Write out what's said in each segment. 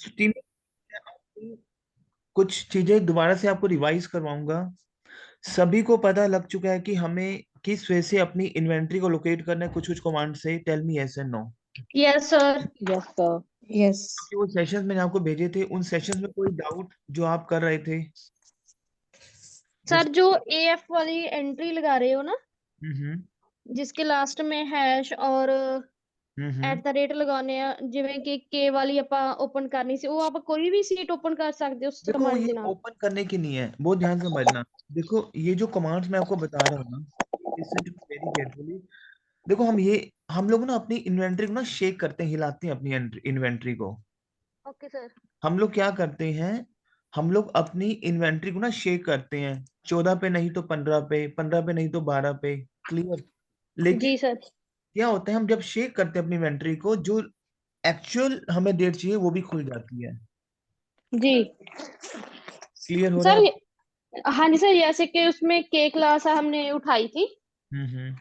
Team, कुछ चीजें दोबारा से आपको रिवाइज करवाऊंगा। सभी को पता लग चुका है कि हमें किस वे से अपनी इन्वेंट्री को लोकेट करना है कुछ कुछ कमांड से। Tell me yes and no. Yes sir. Yes sir. Yes. क्योंकि वो सेशंस मैंने आपको भेजे थे, उन सेशंस में कोई डाउट जो आप कर रहे थे सर जैसे। जो एएफ वाली एंट्री लगा रहे हो ना, हम्म जिसके लास्ट में हैश और हम्म। @ लगाने हैं, जिਵੇਂ कि के वाली ਆਪਾਂ ओपन करनी सी, वो आप कोई भी सीट ओपन कर सकते हो उस देखो कमांड ये के नाल। ओपन करने की नहीं है, बहुत ध्यान से समझना। देखो ये जो कमांड्स मैं आपको बता रहा हूँ ना, लिसन टू वेरी केयरफुली। देखो हम लोग ना अपनी इन्वेंट्री को ना शेक करते हैं, हिलाते हैं अपनी इन्वेंट्री को। Okay sir. हम लोग क्या करते हैं, हम लोग अपनी इन्वेंट्री को ना शेक करते हैं, 14 पे नहीं तो 15 पे, 15 पे नहीं तो 12 पे। क्लियर। लेकिन जी सर। क्या होता है, हम जब शेक करते हैं अपनी इन्वेंट्री को, जो एक्चुअल हमें डेट चाहिए वो भी खुल जाती है। जी क्लियर हो रहा है? सर। हाँ जी सर, जैसे कि उसमें के क्लास हमने उठाई थी, हम्म।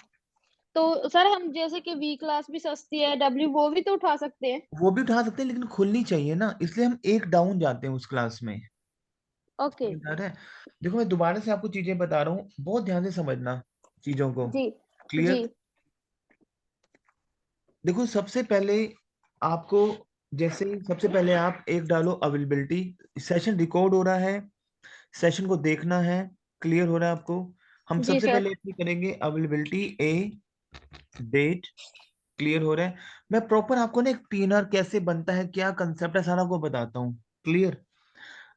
तो सर हम जैसे कि वी क्लास भी सस्ती है, डब्ल्यू वो भी तो उठा सकते हैं। वो भी उठा सकते हैं लेकिन खुलनी चाहिए ना, इसलिए हम एक डाउन जाते हैं उस क्लास में। ओके। समझ आ रहा है? देखो मैं दोबारा से आपको चीजें बता रहा हूँ, बहुत ध्यान से समझना चीजों को। जी जी। क्लियर। देखो सबसे पहले आपको, जैसे सबसे पहले आप एक डालो अवेलेबिलिटी। सेशन रिकॉर्ड हो रहा है, सेशन को देखना है। क्लियर हो रहा है आपको? हम जी सबसे सर। पहले अपनी करेंगे अवेलेबिलिटी ए डेट। क्लियर हो रहा है? मैं प्रॉपर आपको ना एक पीएनआर कैसे बनता है, क्या कंसेप्ट है, सारा को बताता हूँ। क्लियर।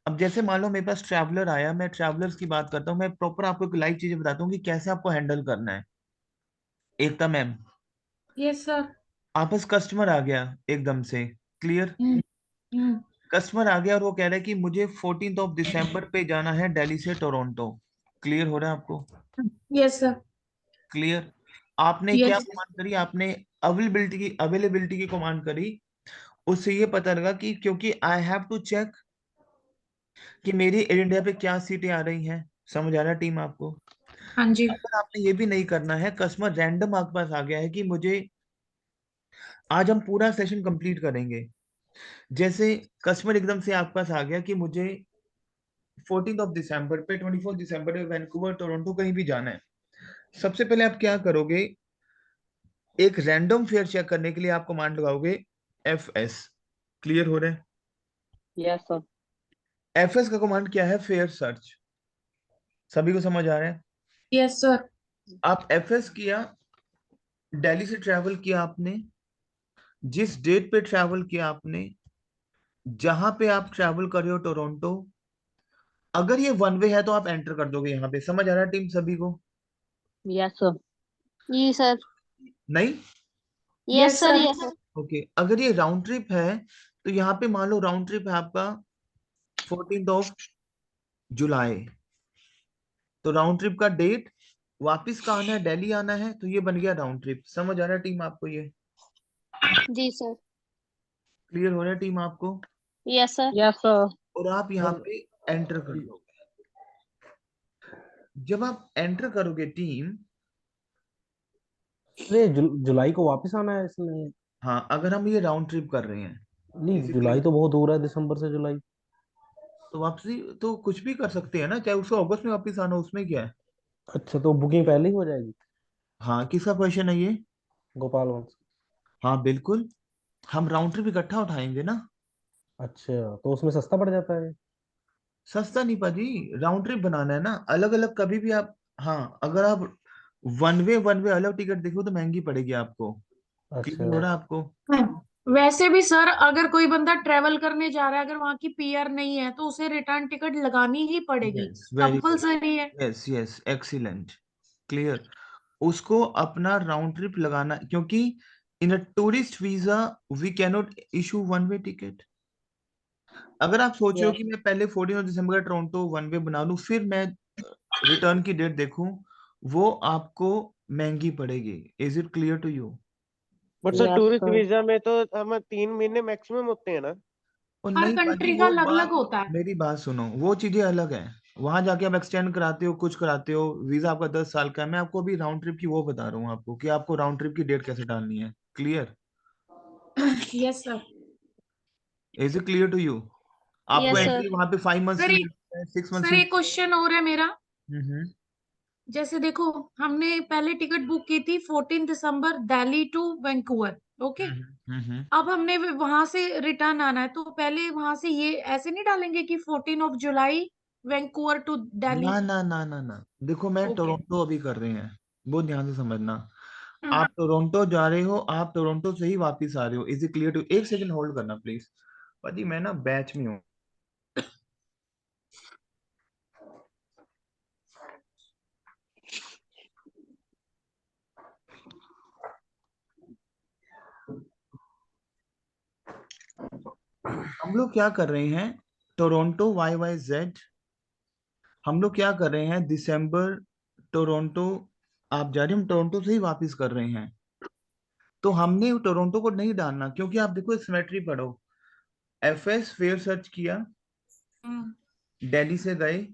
अब जैसे मान लो मेरे पास ट्रैवलर आया, मैं ट्रैवलर्स की बात करता हूँ, मैं प्रॉपर आपको एक लाइव चीजें बताता हूँ कि कैसे आपको हैंडल करना है। एकता मैम, यस सर। आपस कस्टमर आ गया एकदम से। क्लियर। हम्म। कस्टमर आ गया और वो कह रहा है कि मुझे 14 ऑफ दिसंबर पे जाना है दिल्ली से टोरंटो। क्लियर हो रहा है आपको? Yes sir. क्लियर। आपने क्या यस। कमांड करी, आपने अवेलेबिलिटी की कमांड करी। उससे ये पता लगा कि क्योंकि आई हैव टू चेक कि मेरी एयर इंडिया पे क्या सीटें आ रही हैं। समझ आ रहा है टीम आपको? हाँ जी। अगर आपने ये भी नहीं करना है, कस्टमर रैंडम आपके पास आ गया है कि मुझे आज हम पूरा सेशन कंप्लीट करेंगे। जैसे कस्टमर एकदम से आपके पास आ गया कि मुझे 14 पे 24 दिसंबर पे वैंकूवर टोरंटो कहीं भी जाना है। सबसे पहले आप क्या करोगे, एक रैंडम फेयर चेक करने के लिए आप कमांड लगाओगे FS। क्लियर हो रहा है? Yes sir. FS का कमांड क्या है, फेयर सर्च। सभी को समझ आ रहा है? Yes sir. आप FS किया, दिल्ली से ट्रैवल किया आपने, जिस डेट पे ट्रैवल किया आपने, जहां पे आप ट्रैवल कर रहे हो टोरंटो, अगर ये वन वे है तो आप एंटर कर दोगे यहाँ पे। समझ आ रहा है टीम सभी को? Yes sir. जी सर। नहीं? Yes yes sir. Sir. Yes sir. Okay. अगर ये राउंड ट्रिप है तो यहाँ पे मान लो राउंड ट्रिप है आपका 14 जुलाई। तो राउंड ट्रिप का डेट, वापिस का आना है, दिल्ली आना है, तो ये बन गया राउंड ट्रिप। समझ आ रहा है टीम आपको ये? जी सर। क्लियर हो रहा है टीम आपको? Yes sir. Yes sir. और आप यहाँ पे एंटर कर दोगे। जब आप एंटर करोगे टीम, अरे जुलाई को वापस आना है इसमें? हाँ अगर हम ये राउंड ट्रिप कर रहे हैं, नहीं, बेसिकली, जुलाई तो बहुत दूर है, दिसंबर से जुलाई। तो वापसी तो कुछ भी कर सकते हैं ना, चाहे उसको अगस्त में वापस आना, उसमें क्या है। अच्छा, तो बुकिंग पहले ही हो जाएगी? हाँ किसका क्वेश्चन है ये? गोपाल वंश। हाँ बिल्कुल, हम राउंड ट्रिप इकट्ठा उठाएंगे ना। अच्छा, तो उसमें सस्ता पड़ जाता है? सस्ता नहीं पाजी, राउंड ट्रिप बनाना है ना, अलग अलग कभी भी आप। हाँ अगर आप वन वे अलग टिकट देखो तो महंगी पड़ेगी आपको। अच्छा। क्लियर हो रहा है आपको? वैसे भी सर, अगर कोई बंदा ट्रेवल करने जा रहा है, अगर वहां की पीआर नहीं है, तो उसे रिटर्न टिकट लगानी ही पड़ेगी। Yes very good. कंपलसरी है। Yes yes excellent. क्लियर। उसको अपना राउंड ट्रिप लगाना, क्योंकि in a tourist visa we cannot issue one way ticket. अगर आप सोच रहे हो यस। कि मैं पहले 14 दिसंबर का टोरंटो वन वे बना लूं फिर मैं रिटर्न की डेट देखूं, वो आपको महंगी पड़ेगी। Is it clear to you? But sir yes tourist sir. Visa में तो हम 3 महीने मैक्सिमम होते हैं ना। और हर नहीं पाजी, कंट्री का वो अलग अलग बात, होता है। मेरी बात सुनो, वो चीजें अलग है। वहां जाके आप एक्सटेंड कराते हो, कुछ कराते हो, वीजा आपका 10 साल का है। मैं आपको अभी राउंड ट्रिप की वो बता रहा हूँ आपको कि आपको राउंड ट्रिप की डेट कैसे डालनी है। Clear. Yes sir. Is it clear to you? आपको Yes, एंट्री sir. वहां पे 5 मंथ्स सर की एक मिलती है, 6 मंथ्स सर की। एक क्वेश्चन और है मेरा। हम्म जैसे देखो, हमने पहले टिकट बुक की थी 14 दिसंबर दिल्ली टू वैंकूवर, ओके। हम्म। अब हमने वहां से रिटर्न आना है, तो पहले वहां से ये ऐसे नहीं डालेंगे कि 14 of July Vancouver to Delhi? ना ना ना ना ना, देखो मैं ओके। टोरंटो अभी कर रहे हैं, बहुत ध्यान से समझना। आप टोरंटो जा रहे हो, आप टोरंटो से ही वापस आ रहे हो, इज इट क्लियर टू? एक सेकंड होल्ड करना प्लीज, भाजी मैं ना बैच में हूँ। हम लोग क्या कर रहे हैं, टोरंटो YYZ, हम लोग क्या कर रहे हैं, दिसंबर टोरंटो, आप जा रहे हो, हम टोरंटो से ही वापस कर रहे हैं। तो हमने टोरंटो को नहीं डालना, क्योंकि आप देखो सिमेट्री पढ़ो, FS फेयर सर्च किया, दिल्ली से गए,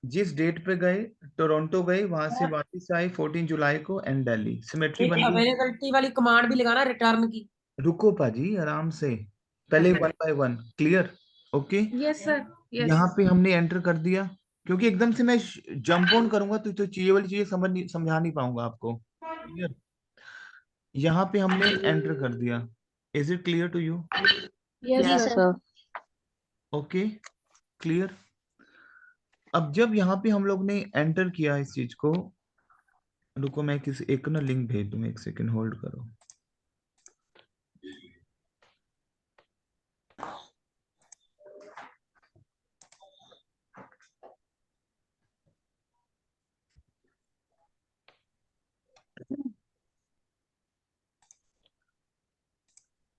जिस डेट पे गए टोरंटो गए, वहां से वापस आए 14 जुलाई को, एंड दिल्ली, सिमेट्री एक बन गई। अवेलेबिलिटी वाली कमांड भी लगाना रिटर्न की। रुको पाजी आराम से, पहले 1 by 1 clear, okay. Yes sir, yes. यहाँ पे हमने एंटर कर दिया, क्योंकि एकदम से मैं जंप ऑन करूंगा तो चीजें वाली चीजें समझा नहीं पाऊंगा आपको, क्लियर। यहाँ पे हमने एंटर कर दिया, is it clear to you? Yes Yes, sir. sir. Okay clear. अब जब यहाँ पे हम लोग ने एंटर किया इस चीज को, रुको मैं किसी एक ना लिंक भेज दूं, एक सेकंड होल्ड करो।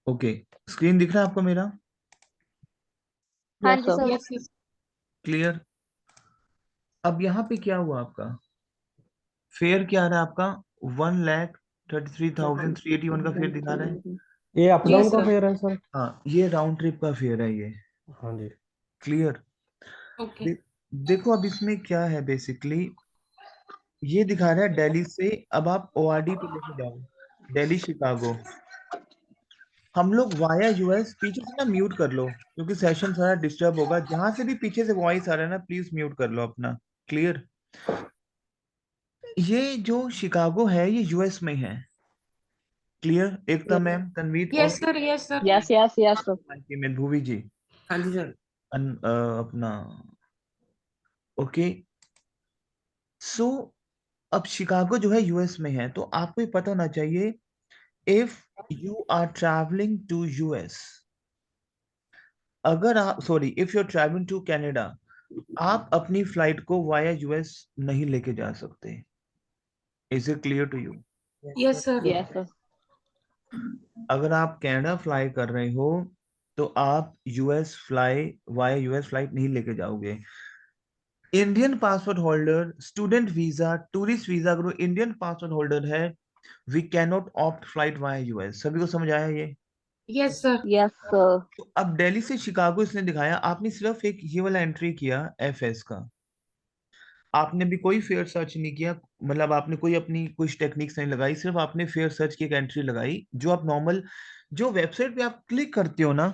ओके, स्क्रीन दिख रहा है आपको मेरा? हाँ यस जी सर। सर. Yes clear. अब यहाँ पे क्या हुआ आपका, फेयर क्या आ रहा है आपका, 1,33,381 का फेयर दिखा रहा है। ये अप डाउन यस का सर। फेयर है सर? हाँ, ये राउंड ट्रिप का फेयर है ये, हाँ जी। क्लियर। ओके। देखो अब इसमें क्या है, बेसिकली ये दिखा रहा है दिल्ली से, अब आप ORD पे लेके जाओ, दिल्ली शिकागो, हम लोग वाया US, पीछे से ना म्यूट कर लो, क्योंकि सेशन सारा डिस्टर्ब होगा, जहां से भी पीछे से वॉइस आ रहा है ना, प्लीज म्यूट कर लो अपना, क्लियर। ये जो शिकागो है ये US में है, क्लियर। एकता मैम, तनवीर और yes sir, yes sir. Yes, yes, yes, sir. में भूवी जी, हाँ जी सर। अपना, ओके। सो अब शिकागो जो है US में है, तो आपको ये पता होना चाहिए, if you are travelling to US, अगर आप, sorry, if you are travelling to Canada, आप अपनी फ्लाइट को वाया US नहीं लेके जा सकते, is it clear to you? Yes sir. Yes, sir. अगर आप कनाडा फ्लाई कर रहे हो, तो आप वाया US फ्लाइट नहीं लेके जाओगे। Indian passport holder, student visa, tourist visa, अगर इंडियन पासपोर्ट होल्डर है, we can not opt flight via US। सभी को समझ आया ये? Yes sir. Yes, sir. तो अब दिल्ली से शिकागो इसने दिखाया, आपने सिर्फ एक ये वाला एंट्री किया FS का, आपने भी कोई फेयर सर्च नहीं किया, मतलब आपने कोई अपनी कुछ टेक्निक्स नहीं लगाई, सिर्फ आपने फेयर सर्च की एक एंट्री लगाई, जो आप नॉर्मल, जो वेबसाइट पे आप क्लिक करते हो ना,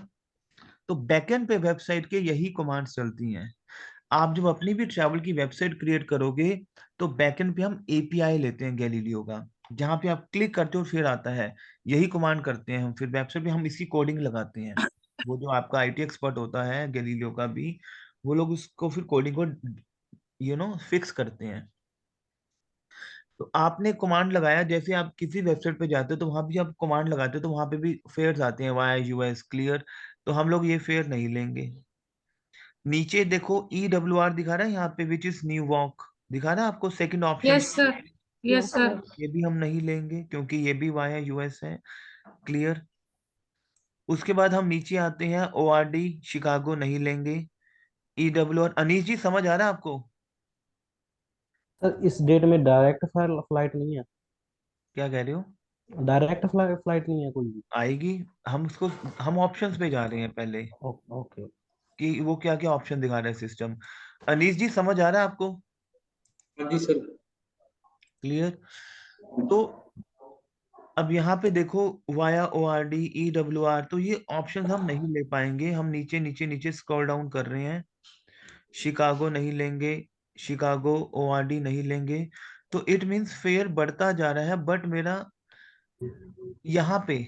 तो बैकएंड पे वेबसाइट के यही कमांड्स चलती हैं। आप जब अपनी भी ट्रैवल की वेबसाइट क्रिएट करोगे, तो बैकएंड पे हम API लेते हैं गैलीलियो का, जहां पे आप क्लिक करते हो फिर आता है, यही कमांड करते हैं हम, फिर वेबसाइट पे हम इसकी कोडिंग लगाते हैं। वो जो आपका IT एक्सपर्ट होता है गैलीलियो का भी, वो लोग उसको फिर कोडिंग को फिक्स करते हैं। तो आपने कमांड लगाया, जैसे आप किसी वेबसाइट पे जाते हो तो वहां भी आप कमांड लगाते हो, तो वहां पे भी फेयर्स आते हैं वाया US, क्लियर। तो हम लोग ये फेयर नहीं लेंगे। नीचे देखो EWR दिखा रहा है यहाँ पे, विच इज न्यू वॉक, दिखा रहा है आपको second option, yes sir. Yes, yes sir. sir. ये भी हम नहीं लेंगे, क्योंकि ये भी वाया US है, क्लियर। उसके बाद हम नीचे आते हैं, ORD शिकागो नहीं लेंगे, EWR, अनीश जी समझ आ रहा है आपको? सर इस डेट में डायरेक्ट फ्लाइट नहीं है? क्या कह रहे हो? डायरेक्ट फ्लाइट नहीं है कोई भी? आएगी, हम ऑप्शंस पे जा रहे हैं पहले, ओके। कि वो क्या क्या ऑप्शन दिखा रहा है सिस्टम। अनीश जी समझ आ रहा है आपको? हाँ जी सर। क्लियर। तो अब यहाँ पे देखो वाया ORD EWR, तो ये ऑप्शन हम नहीं ले पाएंगे। हम नीचे नीचे नीचे स्क्रॉल डाउन कर रहे हैं। शिकागो नहीं लेंगे, शिकागो ORD नहीं लेंगे, तो इट मीन्स फेयर बढ़ता जा रहा है। बट मेरा यहाँ पे,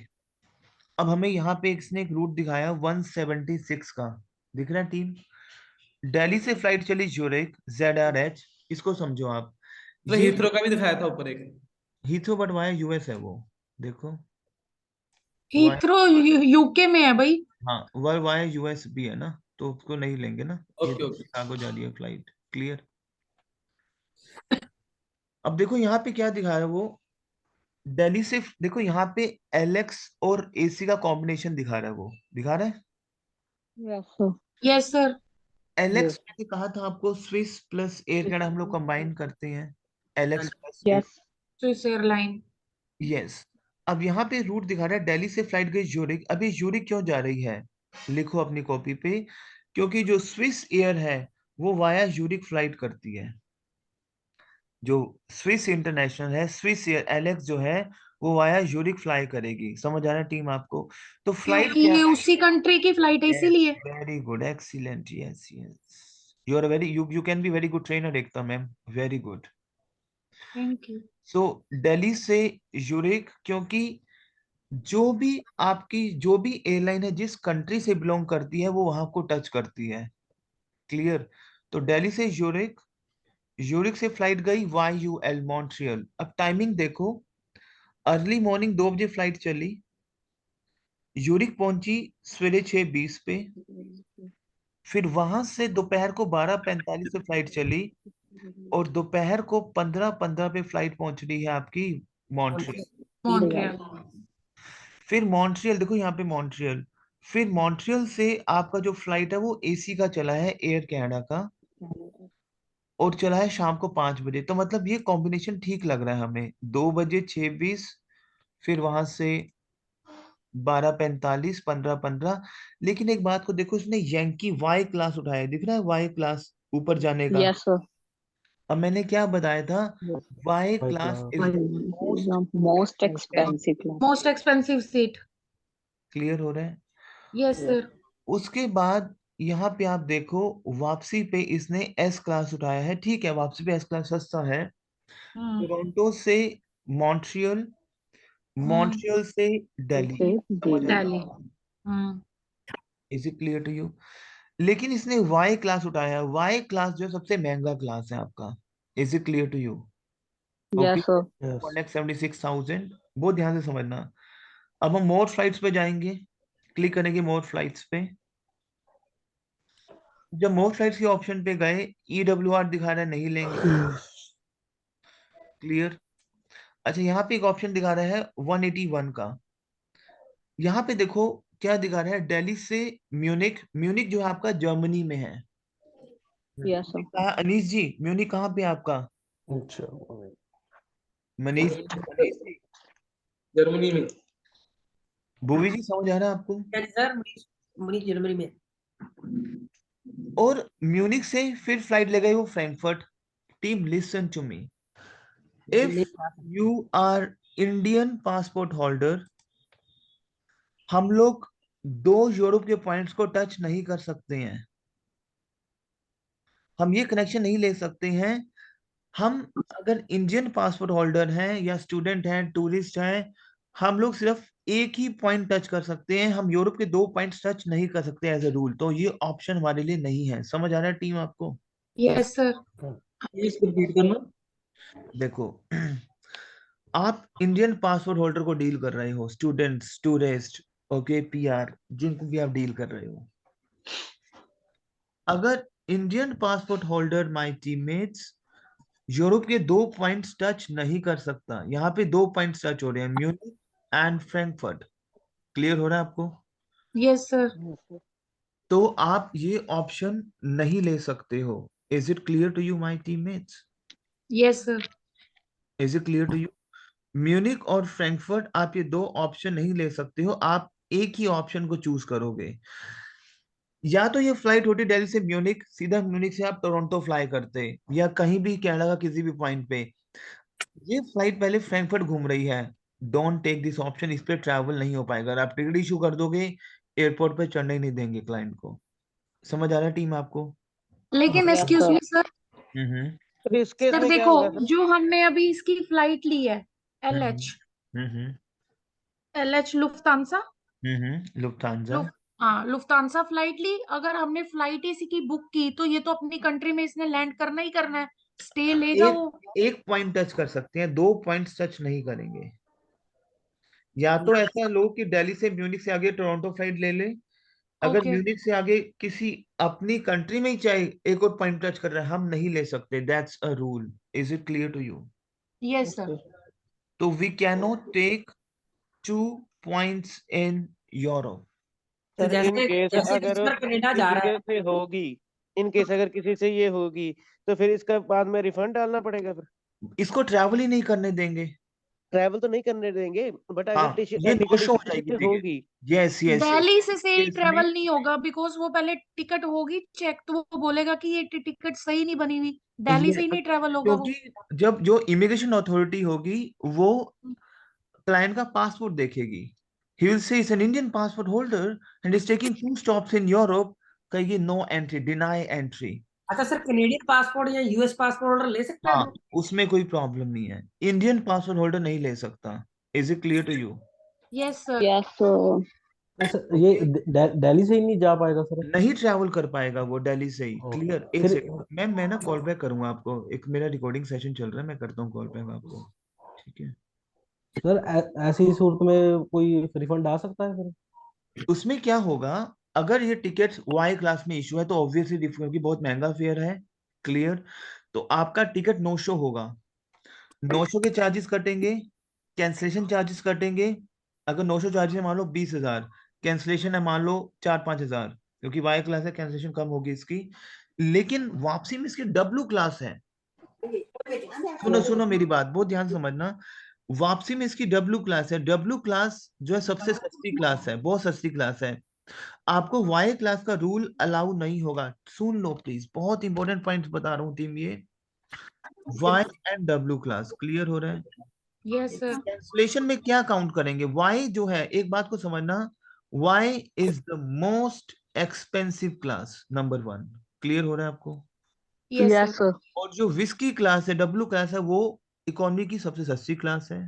अब हमें यहाँ पे इसने एक रूट दिखाया 176 का, दिख रहा है टीम? दिल्ली से फ्लाइट चली ज्यूरिख ZRH, इसको समझो आप। तो ये हीथ्रो का भी दिखाया था ऊपर एक। हीथ्रो बट वाया US है वो, देखो हीथ्रो यूके में है भाई। हाँ, वाया US भी है ना, तो उसको नहीं लेंगे ना। ये ओके ओके। शिकागो जा रही है फ्लाइट। क्लियर? अब देखो यहाँ पे क्या दिखा रहा है वो, दिल्ली से देखो यहाँ पे LX और AC का कॉम्बिनेशन दिखा रहा है, वो दिखा रहा है। Yes sir. Yes sir. LX मैंने कहा था आपको, स्विस प्लस एयर कैनाडा हम लोग कंबाइन करते हैं, LX plus yes. Swiss airline. Yes. अब यहाँ पे रूट दिखा रहा है दिल्ली से फ्लाइट गई ज्यूरिख। अभी ज्यूरिख क्यों जा रही है, लिखो अपनी कॉपी पे, क्योंकि जो स्विस एयर है वो वाया ज्यूरिख फ्लाइट करती है। जो स्विस इंटरनेशनल है, स्विस एयर LX जो है, वो वाया ज्यूरिख फ्लाई करेगी। समझ आ रहा है टीम आपको? तो फ्लाइट क्योंकि ये उसी कंट्री की फ्लाइट है इसीलिए। Very good, excellent, yes yes, you are very, you can be very good trainer Ekta ma'am, very good. Thank you. So Delhi से ज्यूरिख, क्योंकि जो भी आपकी जो भी एयरलाइन है जिस कंट्री से बिलोंग करती है वो वहां को टच करती है। क्लियर? तो दिल्ली से ज्यूरिख, ज्यूरिख से फ्लाइट गई YUL मॉन्ट्रियल। अब टाइमिंग देखो, अर्ली मॉर्निंग 2 बजे फ्लाइट चली, ज्यूरिख पहुंची सवेरे 6:20 पे। फिर वहां से दोपहर को 12:45 पे फ्लाइट चली, और दोपहर को 15:15 पे फ्लाइट पहुंच रही है आपकी मॉन्ट्रियल। मॉन्ट्रियल। फिर मॉन्ट्रियल देखो यहाँ पे मॉन्ट्रियल, फिर मॉन्ट्रियल से आपका जो फ्लाइट है वो AC का चला है, एयर कनाडा का, और चला है शाम को 5 बजे। तो मतलब ये कॉम्बिनेशन ठीक लग रहा है हमें, 2 बजे 6:20, फिर वहां से 12:45, 15:15। लेकिन एक बात को देखो, इसने यंकी Y क्लास उठाया, दिख रहा है Y क्लास ऊपर जाने का। Yes sir. अब मैंने क्या बताया था, Y class class. Is most expensive class. Most expensive seat. Clear हो रहा है? Yes sir. उसके बाद यहाँ पे आप देखो, वापसी पे इसने S क्लास उठाया है। ठीक है, वापसी पे S क्लास सस्ता है। टोरंटो से मॉन्ट्रियल, मॉन्ट्रियल से दिल्ली। समझ आ दिल्ली। रहा? Is it clear to you? लेकिन इसने Y क्लास उठाया है। Y क्लास जो है सबसे महंगा क्लास है आपका। Is it clear to you? Okay, yes sir. Yes. 1,76,000, बहुत ध्यान से समझना। अब हम मोर फ्लाइट्स पे जाएंगे, क्लिक करेंगे मोर फ्लाइट्स पे। जब मोर फ्लाइट्स के ऑप्शन पे गए, EWR दिखा रहा है नहीं लेंगे। क्लियर? अच्छा, यहाँ पे एक ऑप्शन दिखा रहा है 181 का। यहाँ पे देखो क्या दिखा रहा है, दिल्ली से म्यूनिक, म्यूनिक जो है आपका जर्मनी में है। Yes sir. कहा अनीस जी, म्यूनिक कहाँ पे है आपका? Germany. मनीष जी, जर्मनी में। भूवी जी समझ आ रहा है आपको? क्या सर? मनीष जर्मनी में। और म्यूनिक से फिर फ्लाइट ले गई वो Frankfurt. Team listen to me, if you are Indian passport holder, हम लोग 2 यूरोप के पॉइंट्स को टच नहीं कर सकते हैं, हम ये कनेक्शन नहीं ले सकते हैं। हम अगर इंडियन पासपोर्ट होल्डर हैं या स्टूडेंट हैं, टूरिस्ट हैं, हम लोग सिर्फ एक ही पॉइंट टच कर सकते हैं, हम यूरोप के 2 पॉइंट्स टच नहीं कर सकते एज ए रूल। तो ये ऑप्शन हमारे लिए नहीं है। समझ आ रहा है टीम आपको? Yes sir. प्लीज रिपीट करना। देखो, आप इंडियन पासपोर्ट होल्डर को डील कर रहे हो, स्टूडेंट्स, टूरिस्ट, ओके, PR, जिनको भी आप डील कर रहे हो। अगर Indian passport holder my teammates Europe के 2 पॉइंट्स टच नहीं कर सकता, यहाँ पे 2 पॉइंट्स टच हो रहे हैं, म्यूनिक एंड फ्रैंकफर्ट। क्लियर हो रहा है आपको? Yes sir. तो आप ये ऑप्शन नहीं ले सकते हो। Is it clear to you my teammates? Yes sir. Is it clear to you? Munich और फ्रैंकफर्ट, आप ये 2 ऑप्शन नहीं ले सकते हो, आप एक ही ऑप्शन को चूज करोगे। या तो ये फ्लाइट होती दिल्ली से म्यूनिक, सीधा म्यूनिक से आप टोरंटो फ्लाई करते, या कहीं भी कनाडा का किसी भी पॉइंट पे। ये फ्लाइट पहले फ्रैंकफर्ट घूम रही है, डोंट टेक दिस ऑप्शन, इस पे ट्रैवल नहीं हो पाएगा। अगर आप टिकट इशू कर दोगे एयरपोर्ट पे चढ़ने ही नहीं देंगे क्लाइंट को। समझ आ रहा है टीम आपको? लेकिन Yes, एक्सक्यूज sir. मी सर, हम्म तो इस केस सर में क्या देखो, होगा सर? जो हमने अभी इसकी फ्लाइट ली है हम्म LH हम्म लुफ्तांसा, लुफ्तांजा। हाँ लुफ्तांसा फ्लाइट ली। अगर हमने फ्लाइट इसी की बुक की तो ये तो अपनी कंट्री में इसने लैंड करना ही करना है, स्टे लेगा वो। एक पॉइंट टच कर सकते हैं, 2 पॉइंट्स टच नहीं करेंगे। या तो ऐसा लो कि दिल्ली से म्यूनिख से आगे टोरंटो फ्लाइट ले ले, अगर ओके, म्यूनिख से आगे किसी अपनी कंट्री में ही चाहे एक और पॉइंट टच कर रहा है, हम नहीं ले सकते। That's a rule. Is it clear to you? Yes sir. तो we can not take 2 points in Europe. तो सर इन जैसे केस जैसे अगर कस्टमर कनाडा जा रहा किसी है, से होगी, इन केस अगर किसी से ये होगी, तो फिर इसका बाद में रिफंड डालना पड़ेगा फिर? इसको ट्रैवल ही नहीं करने देंगे। ट्रैवल तो नहीं करने देंगे, बट अगर हाँ, ये नो टिकट शो इशू हो किसी जाएगी से टिकट। होगी। Yes yes. दिल्ली से ही इसमें ट्रेवल नहीं होगा, बिकॉज वो पहले टिकट होगी चेक, तो वो बोलेगा कि ये टिकट सही नहीं बनी हुई, दिल्ली से ही नहीं ट्रेवल होगा वो। क्योंकि जब जो इमिग्रेशन अथॉरिटी होगी वो क्लाइंट का पासपोर्ट देखेगी। He will say is an Indian passport holder and is taking 2 stops in Europe, कहेगी नो एंट्री, डिनाई एंट्री। अच्छा सर, कनेडियन पासपोर्ट या यूएस पासपोर्ट होल्डर ले सकता है हाँ, वो? उसमें कोई प्रॉब्लम नहीं है। इंडियन पासपोर्ट होल्डर नहीं ले सकता। Is it clear to you? Yes sir. Sir ये दिल्ली से ही नहीं जा पाएगा सर? नहीं ट्रैवल कर पाएगा वो दिल्ली से ही। Okay, clear? एक फिर सेकंड मैम, मैं ना कॉल बैक करूंगा आपको, एक मेरा रिकॉर्डिंग सेशन चल रहा है, मैं करता हूँ कॉल बैक आपको। ठीक है? सर ऐसी सूरत में कोई रिफंड आ सकता है सर? उसमें क्या होगा, अगर ये टिकट वाई क्लास में इशू है तो ऑब्वियसली क्योंकि बहुत महंगा फेयर है। क्लियर? तो आपका टिकट नो शो होगा, नो शो के चार्जेस कटेंगे, कैंसलेशन चार्जेस कटेंगे। अगर नो शो चार्जेस है मान लो 20,000, कैंसलेशन है मान लो 4-5 हजार, क्योंकि वाई क्लास है, कैंसलेशन कम होगी इसकी। लेकिन वापसी में इसकी डब्ल्यू क्लास है। सुनो सुनो मेरी बात, बहुत ध्यान से समझना। वापसी में इसकी डब्ल्यू क्लास है। डब्ल्यू क्लास जो है सबसे सस्ती क्लास है, बहुत सस्ती क्लास है। आपको वाई क्लास का रूल अलाउ नहीं होगा। सुन लो प्लीज, बहुत इंपॉर्टेंट पॉइंट बता रहा हूँ टीम, ये Y and W class clear हो रहा है? Yes sir. कैंसलेशन में क्या काउंट करेंगे? वाई जो है, एक बात को समझना, Y is the most expensive class, number 1। Clear हो रहा है आपको? Yes sir. और जो विस्की क्लास है, डब्ल्यू क्लास है, वो इकोनॉमी की सबसे सस्ती क्लास है।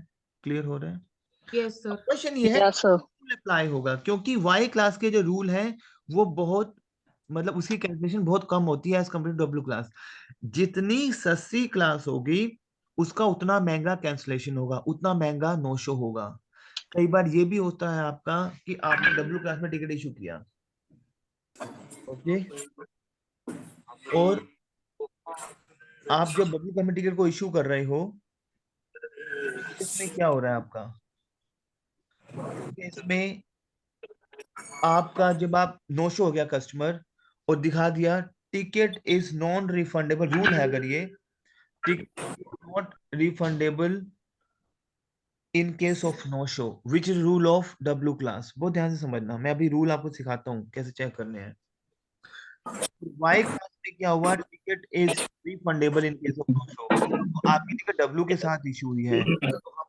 क्लियर हो रहा है? Yes sir. क्वेश्चन ये है रूल अप्लाई होगा, क्योंकि वाई क्लास के जो रूल है वो बहुत, मतलब उसकी कैलकुलेशन बहुत कम होती है as compare to W class. जितनी सस्ती क्लास होगी उसका उतना महंगा कैंसलेशन होगा, उतना महंगा नो शो होगा। कई बार ये भी होता है आपका कि आपने डब्ल्यू क्लास में टिकट इशू किया, ओके, और आप जब डब्ल्यू क्लास में टिकट को इशू कर रहे हो, इसमें क्या हो रहा है आपका, इसमें आपका जब आप नो शो हो गया कस्टमर और दिखा दिया ticket is non refundable, rule है अगर ये ticket not refundable in case of no show which is rule of W class. बहुत ध्यान से समझना, मैं अभी रूल आपको सिखाता हूँ कैसे चेक करने हैं। वाई क्लास में क्या हुआ, ticket is refundable in case of no show, तो आपकी टिकट डब्ल्यू के साथ इशू हुई है,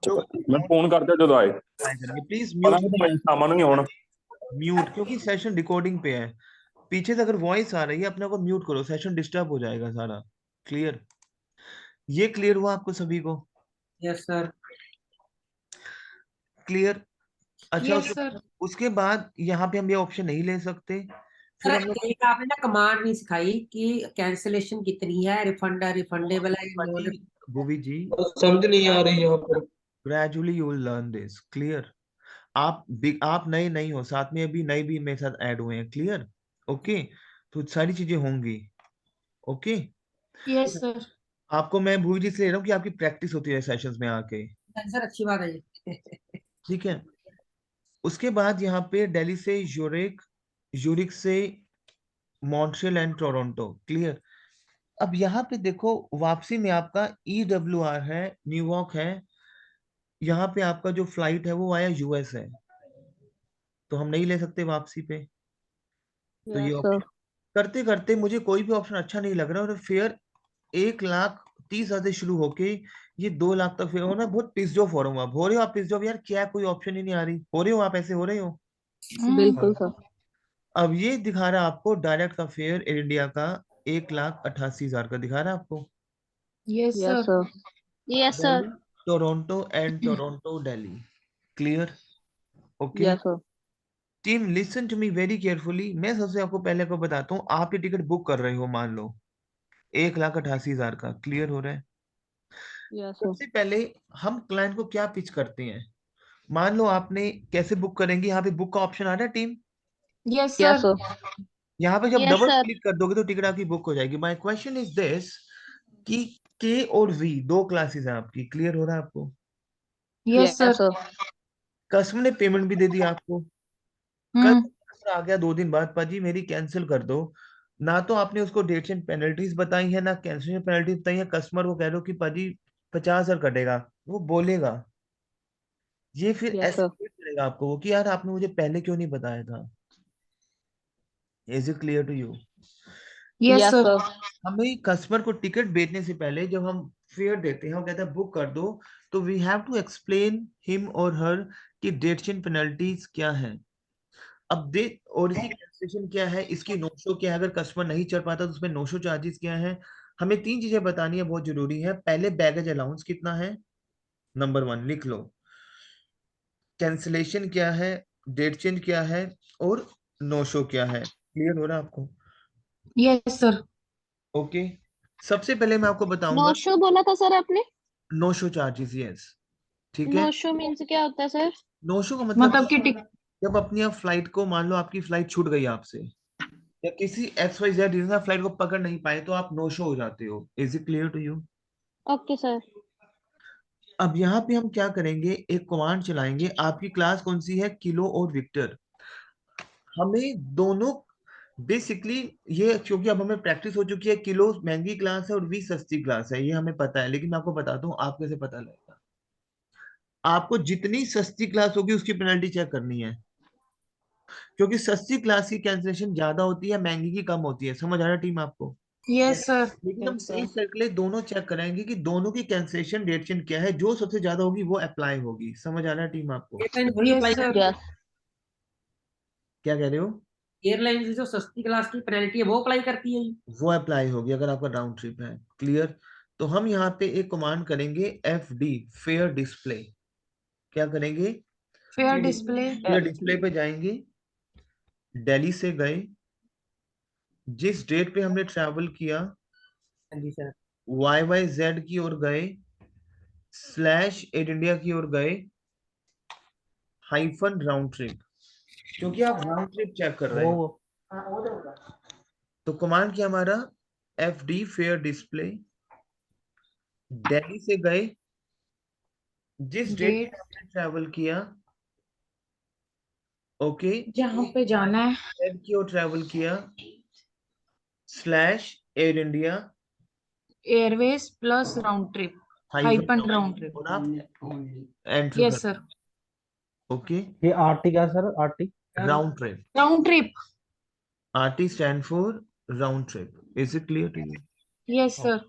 तो हम मैं लोग फोन करते ਜਦੋਂ ਆਏ ट्राई करेंगे। प्लीज ਪਤਾ म्यूट, ਨਹੀਂ ਭਾਈ ਸ਼ਾਮਾਂ ਨੂੰ ਹੀ ਆਉਣ। म्यूट, क्योंकि सेशन रिकॉर्डिंग पे है। पीछे से अगर वॉइस आ रही है अपने को म्यूट करो, सेशन डिस्टर्ब हो जाएगा सारा। क्लियर? ये क्लियर हुआ आपको सभी को? Yes sir. क्लियर? अच्छा, यस सर। उसके बाद यहाँ पे हम ये ऑप्शन नहीं ले सकते, फिर सर हम लोग एक आपने ना कमांड नहीं सिखाई कि कैंसिलेशन कितनी है, रिफंड रिफंडेबल है या नॉन। भूवी जी, समझ नहीं आ रही यहाँ पर। Gradually you will learn this. Clear? आप नए नहीं हो, साथ में अभी नए भी मेरे साथ ऐड हुए हैं। क्लियर? ओके, तो सारी चीजें होंगी। Okay, yes sir. आपको मैं भूवी जी से ले रहा हूँ कि आपकी प्रैक्टिस होती है सेशंस में आके। सर अच्छी बात है ये। ठीक है? उसके बाद यहाँ पे दिल्ली से यूरिक, यूरिक से मॉन्ट्रियल एंड टोरंटो। क्लियर? अब यहाँ पे देखो, वापसी में आपका EWR है, न्यूयॉर्क है, यहाँ पे आपका जो फ्लाइट है वो आया US है, तो हम नहीं ले सकते वापसी पे। तो ये ऑप्शन करते करते मुझे कोई भी ऑप्शन अच्छा नहीं लग रहा, और फेयर 30,000 से शुरू होके ये 2 लाख तक फेयर होना बहुत पिस्ड ऑफ हो रहा हूँ। आप हो रहे हो? आप पिस्ड ऑफ यार, क्या कोई ऑप्शन ही नहीं आ रही? हो रहे हो आप? ऐसे हो रहे हो? बिल्कुल सर। अब ये दिखा रहा है आपको डायरेक्ट का फेयर एयर इंडिया का 1,88,000 का दिखा रहा है आपको। Yes yes sir. Sir. Yes sir. Delhi, Toronto and Toronto Delhi. Clear? Okay yes sir. Team, listen to me very carefully. मैं सबसे आपको पहले को बताता हूँ, आप ये टिकट बुक कर रहे हो, मान लो 1,88,000 का। क्लियर हो रहा है? Yes sir. सबसे पहले हम क्लाइंट को क्या पिच करते हैं? मान लो आपने कैसे बुक करेंगे, यहाँ पे बुक का ऑप्शन आ रहा है team. Yes yes sir. Sir. यहाँ पे जब यस डबल सर। क्लिक कर दोगे तो टिकट आपकी बुक हो जाएगी। माय क्वेश्चन इज दिस कि के और वी दो क्लासेस हैं आपकी। क्लियर हो रहा है आपको? Yes yes sir. Sir. Customer ने पेमेंट भी दे दी आपको। कल हम्म। customer आ गया 2 दिन बाद, पाजी मेरी कैंसिल कर दो। ना तो आपने उसको डेट्स एंड पेनल्टीज बताई है, ना कैंसिलेशन पेनल्टीज बताई है। कस्टमर को कह रहे हो कि पाजी 50,000 कटेगा, वो बोलेगा। ये फिर यस सर। एस्केलेट करेगा आपको वो कि यार आपने मुझे पहले क्यों नहीं बताया था। Is it clear to you? Yes yes sir. Sir. हमें कस्टमर को टिकट बेचने से पहले जब हम फेयर देते हैं, हम कहते हैं बुक कर दो, तो we have to explain him और हर कि डेट्स एंड पेनल्टीज क्या है। अब दे और इसकी कैंसिलेशन क्या है, इसकी नो शो क्या है, अगर कस्टमर नहीं चढ़ पाता तो उसमें नो शो चार्जेस क्या है। हमें 3 चीजें बतानी है, बहुत जरूरी है। पहले बैगेज अलाउंस कितना है, नंबर 1 लिख लो। कैंसिलेशन क्या है, डेट चेंज क्या है, और नो शो क्या है। क्लियर हो रहा है आपको? Yes sir. ओके सबसे पहले मैं आपको बताऊंगा नो शो बोला था सर आपने? No show charges. यस ठीक है। नो शो मीन्स क्या होता है सर? नो शो का मतलब मतलब कि जब अपनी आप फ्लाइट को, मान लो आपकी फ्लाइट छूट गई आपसे, या किसी XYZ रीजन आप फ्लाइट को पकड़ नहीं पाए, तो आप नो शो हो जाते हो। Is it clear to you? Okay sir. अब यहाँ पे हम क्या करेंगे, एक कमांड चलाएंगे। आपकी क्लास कौन सी है, किलो और विक्टर। हमें दोनों बेसिकली ये, क्योंकि अब हमें प्रैक्टिस हो चुकी है, किलो महंगी क्लास है और वी सस्ती क्लास है, ये हमें पता है। लेकिन मैं आपको बताता हूँ आप कैसे पता लगेगा। आपको जितनी सस्ती क्लास होगी उसकी पेनल्टी चेक करनी है, क्योंकि सस्ती क्लास की कैंसिलेशन ज्यादा होती है, महंगी की कम होती है। समझ आ रहा है टीम आपको? Yes sir. लेकिन हम सही सर्कल दोनों चेक कराएंगे कि दोनों की कैंसिलेशन डेट चेंज क्या है, जो सबसे ज्यादा होगी वो अप्लाई होगी। समझ आ रहा है टीम आपको? एयरलाइन वही यस अप्लाई सर। करती है। यस। क्या कह रहे हो? एयरलाइन की जो सस्ती क्लास की पेनल्टी है वो अप्लाई करती है। वो अप्लाई होगी अगर आपका राउंड ट्रिप है। क्लियर? तो हम यहाँ पे एक कमांड करेंगे, FD फेयर डिस्प्ले। क्या करेंगे? Fair display. फेयर डिस्प्ले पे जाएंगे। दिल्ली से गए, जिस डेट पे हमने ट्रैवल किया, हाँ जी सर। YYZ की ओर गए, स्लैश एट इंडिया की ओर गए, हाइफन राउंड ट्रिप, क्योंकि आप राउंड ट्रिप चेक कर रहे हो। तो कमांड क्या हमारा, FD फेयर डिस्प्ले, दिल्ली से गए, जिस डेट डेट पे हमने ट्रैवल किया, ओके, जहाँ पे जाना है, Z की ओर ट्रैवल किया, slash Air India, airways plus round trip, hyphen round trip. और आप एंटर यस कर, सर। ओके। ये आरटी क्या sir, RT? Round trip, round trip. RT stand for round trip. Is it clear to you? Yes sir.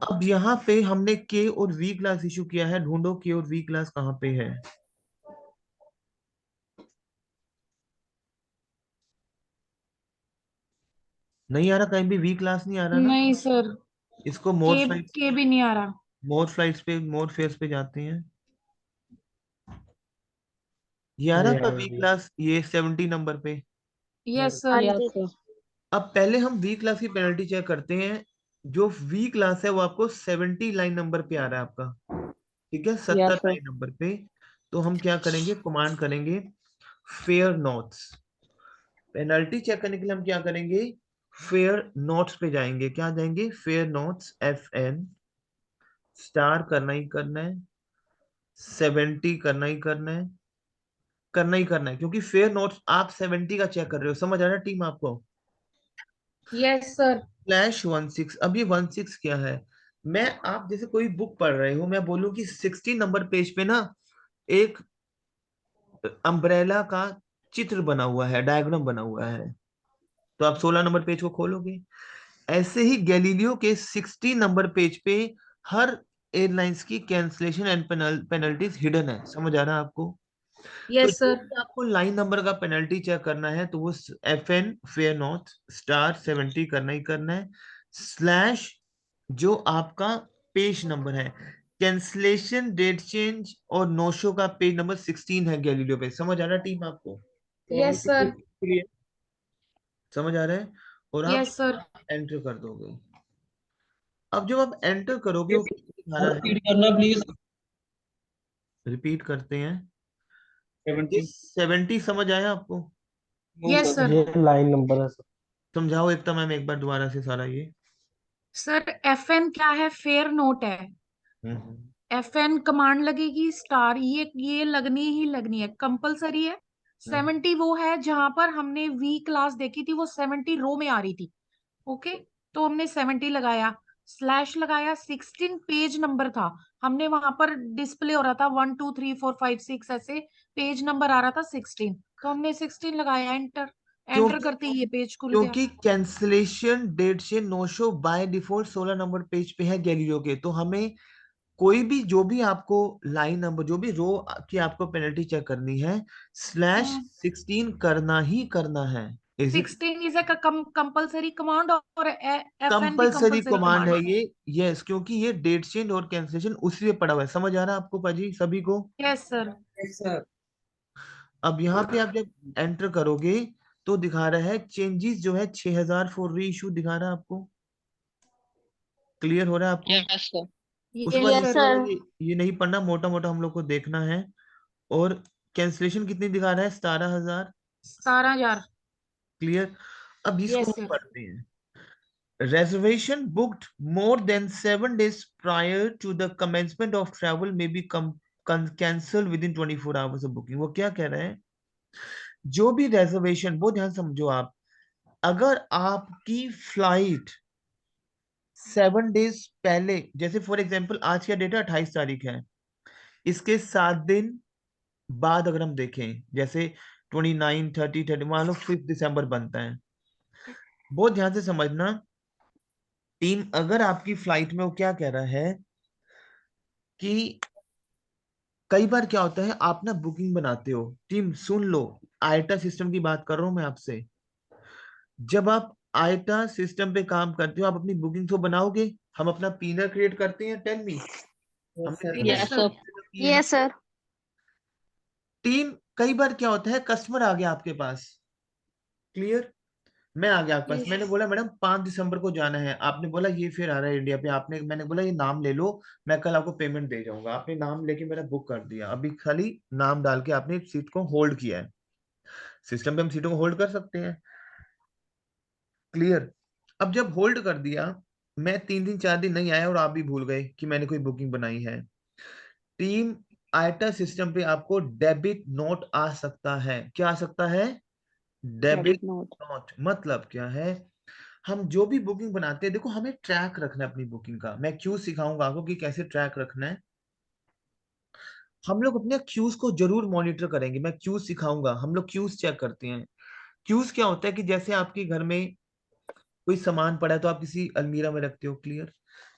अब यहाँ पे हमने के और वी क्लास इशू किया है, ढूंढो के और वी क्लास कहाँ पे है। नहीं आ रहा, कहीं भी वी क्लास नहीं आ रहा ना। नहीं सर। इसको मोर के फ्लाइट, के भी नहीं आ रहा। मोर फ्लाइट्स पे, मोर फेयर्स पे जाते हैं। ये आ रहा ये आपका है वी ये। क्लास, ये 70 नंबर पे। यस हाँ सर। जी सर। अब पहले हम वी क्लास की पेनल्टी चेक करते हैं। जो वी क्लास है वो आपको 70 लाइन नंबर पे आ रहा है आपका, ठीक है, 70 यस सर। लाइन नंबर पे। तो हम क्या करेंगे, कमांड करेंगे फेयर नोट्स। पेनल्टी चेक करने के लिए हम क्या करेंगे, फेयर नोट्स पे जाएंगे। क्या जाएंगे, फेयर नोट्स, FN स्टार करना ही करना है, 70 करना ही करना है, करना ही करना है, क्योंकि फेयर नोट्स आप 70 का चेक कर रहे हो। समझ आ रहा है टीम आपको? Yes sir. /16। अब ये 16 क्या है, मैं, आप जैसे कोई बुक पढ़ रहे हो, मैं बोलूं कि 60 नंबर पेज पे ना एक अम्ब्रेला का चित्र बना हुआ है, डायग्राम बना हुआ है, तो आप 16 नंबर पेज को खोलोगे। ऐसे ही गैलीलियो के 60 नंबर पेज पे हर एयरलाइंस की कैंसलेशन एंड पेनल्टीज हिडन है। समझ आ रहा है आपको? तो यस जो सर। भी आपको लाइन नंबर का पेनल्टी चेक करना है तो वो FN फेयर नॉट स्टार 70 करना ही करना है, स्लैश जो आपका पेज नंबर है, कैंसलेशन डेट चेंज और नो शो का पेज नंबर 16 है गैलीलियो पे। समझ आ रहा है टीम आपको? Yes sir. समझ आ रहा है? और आप यस सर। एंटर कर दोगे। अब जब आप एंटर करोगे वो क्या दिखा रहा है? रिपीट करना प्लीज। रिपीट करते हैं। ये 70 70 समझ आया आपको? Yes sir. ये लाइन नंबर है सर। समझाओ एकता मैम एक बार दोबारा से सारा ये। सर FN क्या है? फेयर नोट है। हम्म। FN कमांड लगेगी, स्टार ये लगनी ही लगनी है, कंपलसरी है। 70 वो है जहां पर हमने V क्लास देखी थी, वो 70 रो में आ रही थी। ओके, तो हमने 70 लगाया, स्लैश लगाया, 16 पेज नंबर था, हमने वहां पर डिस्प्ले हो रहा था 1 2 3 4 5 6 ऐसे पेज नंबर आ रहा था 16, तो हमने 16 लगाया, एंटर। एंटर क्योंकि करते ही ये पेज खुल गया। क्योंकि कैंसलेशन डेट से no show by default 16 number page पे है गैलीलियो के, तो हमें कोई भी जो भी आपको लाइन नंबर जो भी रो की आपको पेनल्टी चेक करनी है स्लैश 16 करना ही करना है। Is it 16 is a compulsory command, और FN भी कंपलसरी कंपलसरी कमांड कमांड है है। ये? यस, क्योंकि ये डेट चेंज और कैंसलेशन उसी पे पड़ा हुआ है। समझ आ रहा है आपको पाजी सभी को? Yes sir. Yes, sir. अब यहाँ पे आप जब एंटर करोगे तो दिखा रहा है चेंजेस जो है 6000 फॉर री इशू दिखा रहा है आपको। क्लियर हो रहा है आपको? Yes sir. उसके बाद यस लिखा हुआ सर। है ये नहीं पढ़ना, मोटा मोटा हम लोग को देखना है। और कैंसलेशन कितनी दिखा रहा है? 17000। 17,000। क्लियर? अब इसको यस हम सर। पढ़ते हैं। Reservation booked more than 7 days prior to the commencement of travel may be cancelled within 24 hours of booking। वो क्या कह रहे हैं? जो भी रेजर्वेशन, बहुत ध्यान समझो आप, अगर आपकी फ्लाइट 7 डेज पहले, जैसे फॉर एग्जांपल आज का डेट 28 तारीख है, इसके 7 दिन बाद अगर हम देखें, जैसे 29 30 मान लो 5 दिसंबर बनता है, बहुत ध्यान से समझना टीम। अगर आपकी फ्लाइट में वो क्या कह रहा है कि कई बार क्या होता है आप ना बुकिंग बनाते हो, टीम सुन लो, आयटा सिस्टम की बात कर रहा हूं मैं आपसे। जब आप आयटा सिस्टम पे काम करते हो आप अपनी बुकिंग तो बनाओगे, हम अपना पीनर क्रिएट करते हैं, टेल मी। Yes, sir. हमने yes yes sir. Sir. Yes sir. Team कई बार क्या होता है कस्टमर आ गया आपके पास, क्लियर? मैं आ गया आपके पास, मैंने बोला मैडम 5 दिसंबर को जाना है, आपने बोला ये फिर आ रहा है इंडिया पे, आपने मैंने बोला ये नाम ले लो, मैं कल आपको पेमेंट दे जाऊंगा। आपने नाम लेके मेरा बुक कर दिया, अभी खाली नाम डाल के आपने सीट को होल्ड किया है। सिस्टम पे हम सीटों को होल्ड कर सकते हैं, क्लियर? अब जब होल्ड कर दिया, मैं 3 दिन 4 दिन नहीं आया और आप भी भूल गए कि मैंने कोई बुकिंग बनाई है, टीम आइटा सिस्टम पे आपको डेबिट नोट आ सकता है। क्या आ सकता है? Debit note. नोट। मतलब क्या है? हम जो भी बुकिंग बनाते हैं, देखो हमें ट्रैक रखना है अपनी बुकिंग का। मैं क्यों सिखाऊंगा आपको कि कैसे ट्रैक रखना है। हम लोग अपने क्यूज को जरूर मॉनिटर करेंगे, मैं क्यूज सिखाऊंगा। हम लोग क्यूज चेक करते हैं। क्यूज क्या होता है कि जैसे आपके घर में कोई सामान पड़ा है तो आप किसी अलमीरा में रखते हो, क्लियर?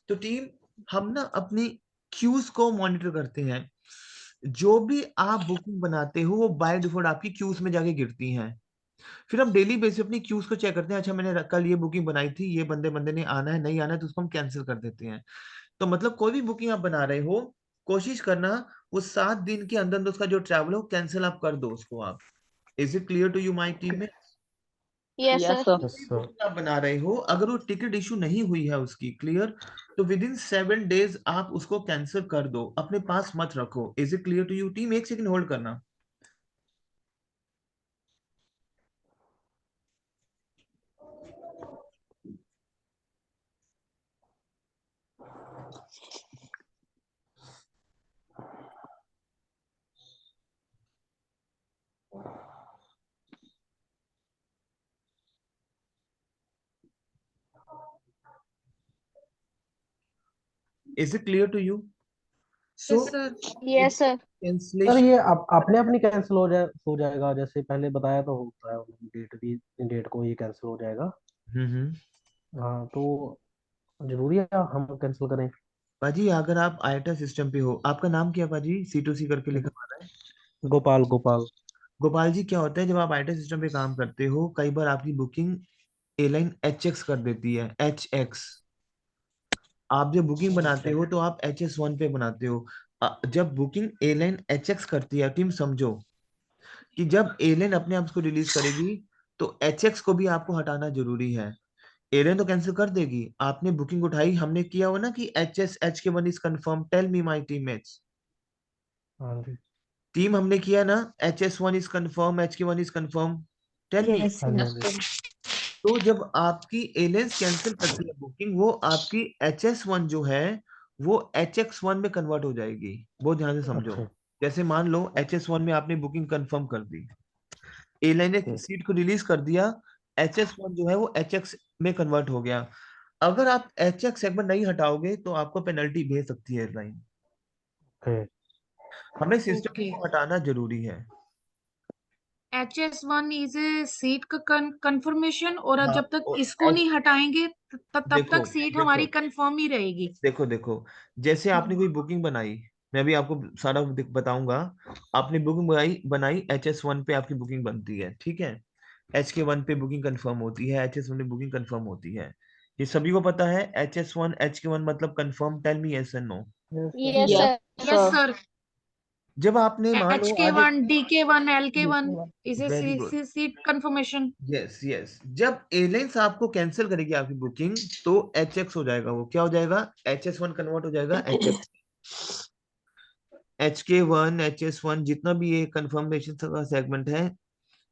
तो टीम हम ना अपनी क्यूज को मॉनिटर करते हैं। जो भी आप बुकिंग बनाते हो वो बाय डिफॉल्ट आपकी क्यूज में जाके गिरती हैं। फिर हम डेली बेसिस पे अपनी क्यूज को चेक करते हैं, अच्छा मैंने कल ये बुकिंग बनाई थी, ये बंदे बंदे ने आना है नहीं आना है, तो उसको हम कैंसिल कर देते हैं। तो मतलब कोई भी बुकिंग आप बना रहे हो, कोशिश करना वो 7 दिन के अंदर अंदर उसका जो ट्रैवल हो कैंसिल आप कर दो उसको आप। Is it clear to you my team में? Yes yes sir. Sir. Yes sir. आप बना रहे हो, अगर वो टिकट इशू नहीं हुई है उसकी, क्लियर, तो विद इन 7 डेज आप उसको कैंसिल कर दो, अपने पास मत रखो। Is it clear to you team? एक सेकंड होल्ड करना। Is it clear to you? So yes sir. Yes sir. Sir cancellation ये अपने आप नहीं कैंसिल हो जाएगा, जैसे पहले बताया तो होता है डेट भी, डेट को ये कैंसिल हो जाएगा। हम्म हाँ तो जरूरी है हम कैंसिल करें? पाजी अगर आप आईटा सिस्टम पे हो, आपका नाम क्या है पाजी? C2C करके लिखा हुआ है। गोपाल गोपाल। गोपाल जी, क्या होता है जब आप आईटा सिस्टम पे काम करते हो, कई बार आपकी बुकिंग एयरलाइन HX कर देती है, HX। आप जब बुकिंग बनाते हो तो आप HS1 पे बनाते हो। जब बुकिंग एयरलाइन HX करती है, टीम समझो कि जब एयरलाइन अपने आप को रिलीज करेगी तो HX को भी आपको हटाना जरूरी है। एयरलाइन तो कैंसिल कर देगी, आपने बुकिंग उठाई, हमने किया हुआ ना कि HK1 is confirm, tell me my teammates. हाँ जी। टीम हमने किया ना, HS1 is confirm, HK1 is confirm, tell me. Yes हाँ जी। हाँ यस जी। सर। तो जब आपकी एयरलाइंस कैंसिल करती है बुकिंग, वो आपकी HS1 जो है वो HX1 में कन्वर्ट हो जाएगी। बहुत ध्यान से समझो। अच्छा। जैसे मान लो HS1 में आपने बुकिंग कंफर्म कर दी, एयरलाइन ने ओके। सीट को रिलीज कर दिया, HS1 जो है वो HX में कन्वर्ट हो गया। अगर आप HX सेगमेंट नहीं हटाओगे तो आपको पेनल्टी भेज सकती है एयरलाइन। ओके। हमें सिस्टम ओके। को हटाना जरूरी है। HS1 इज ए सीट का कंफर्मेशन, और हाँ, जब तक और इसको नहीं हटाएंगे तब देखो तक सीट देखो हमारी कंफर्म ही रहेगी। देखो देखो, जैसे आपने कोई बुकिंग बनाई, मैं भी आपको सारा बताऊंगा। आपने बुकिंग बनाई बनाई HS1 पे आपकी बुकिंग बनती है, ठीक है। HK1 पे बुकिंग कंफर्म होती है, HS1 पे बुकिंग कंफर्म होती है। ये सभी को पता है, HS1 HK1 मतलब confirm, tell me yes and no. Yes Yes, sir. Yes sir. Sir. जब आपने मान लो आज, HK1 DK1 LK1 is a very good, seat confirmation. Yes yes, जब एयरलाइंस आपको कैंसिल करेगी आपकी बुकिंग तो HX हो जाएगा, वो क्या हो जाएगा, HS1 कन्वर्ट हो जाएगा HX। HK1 HS1 जितना भी ये कंफर्मेशन का सेगमेंट है,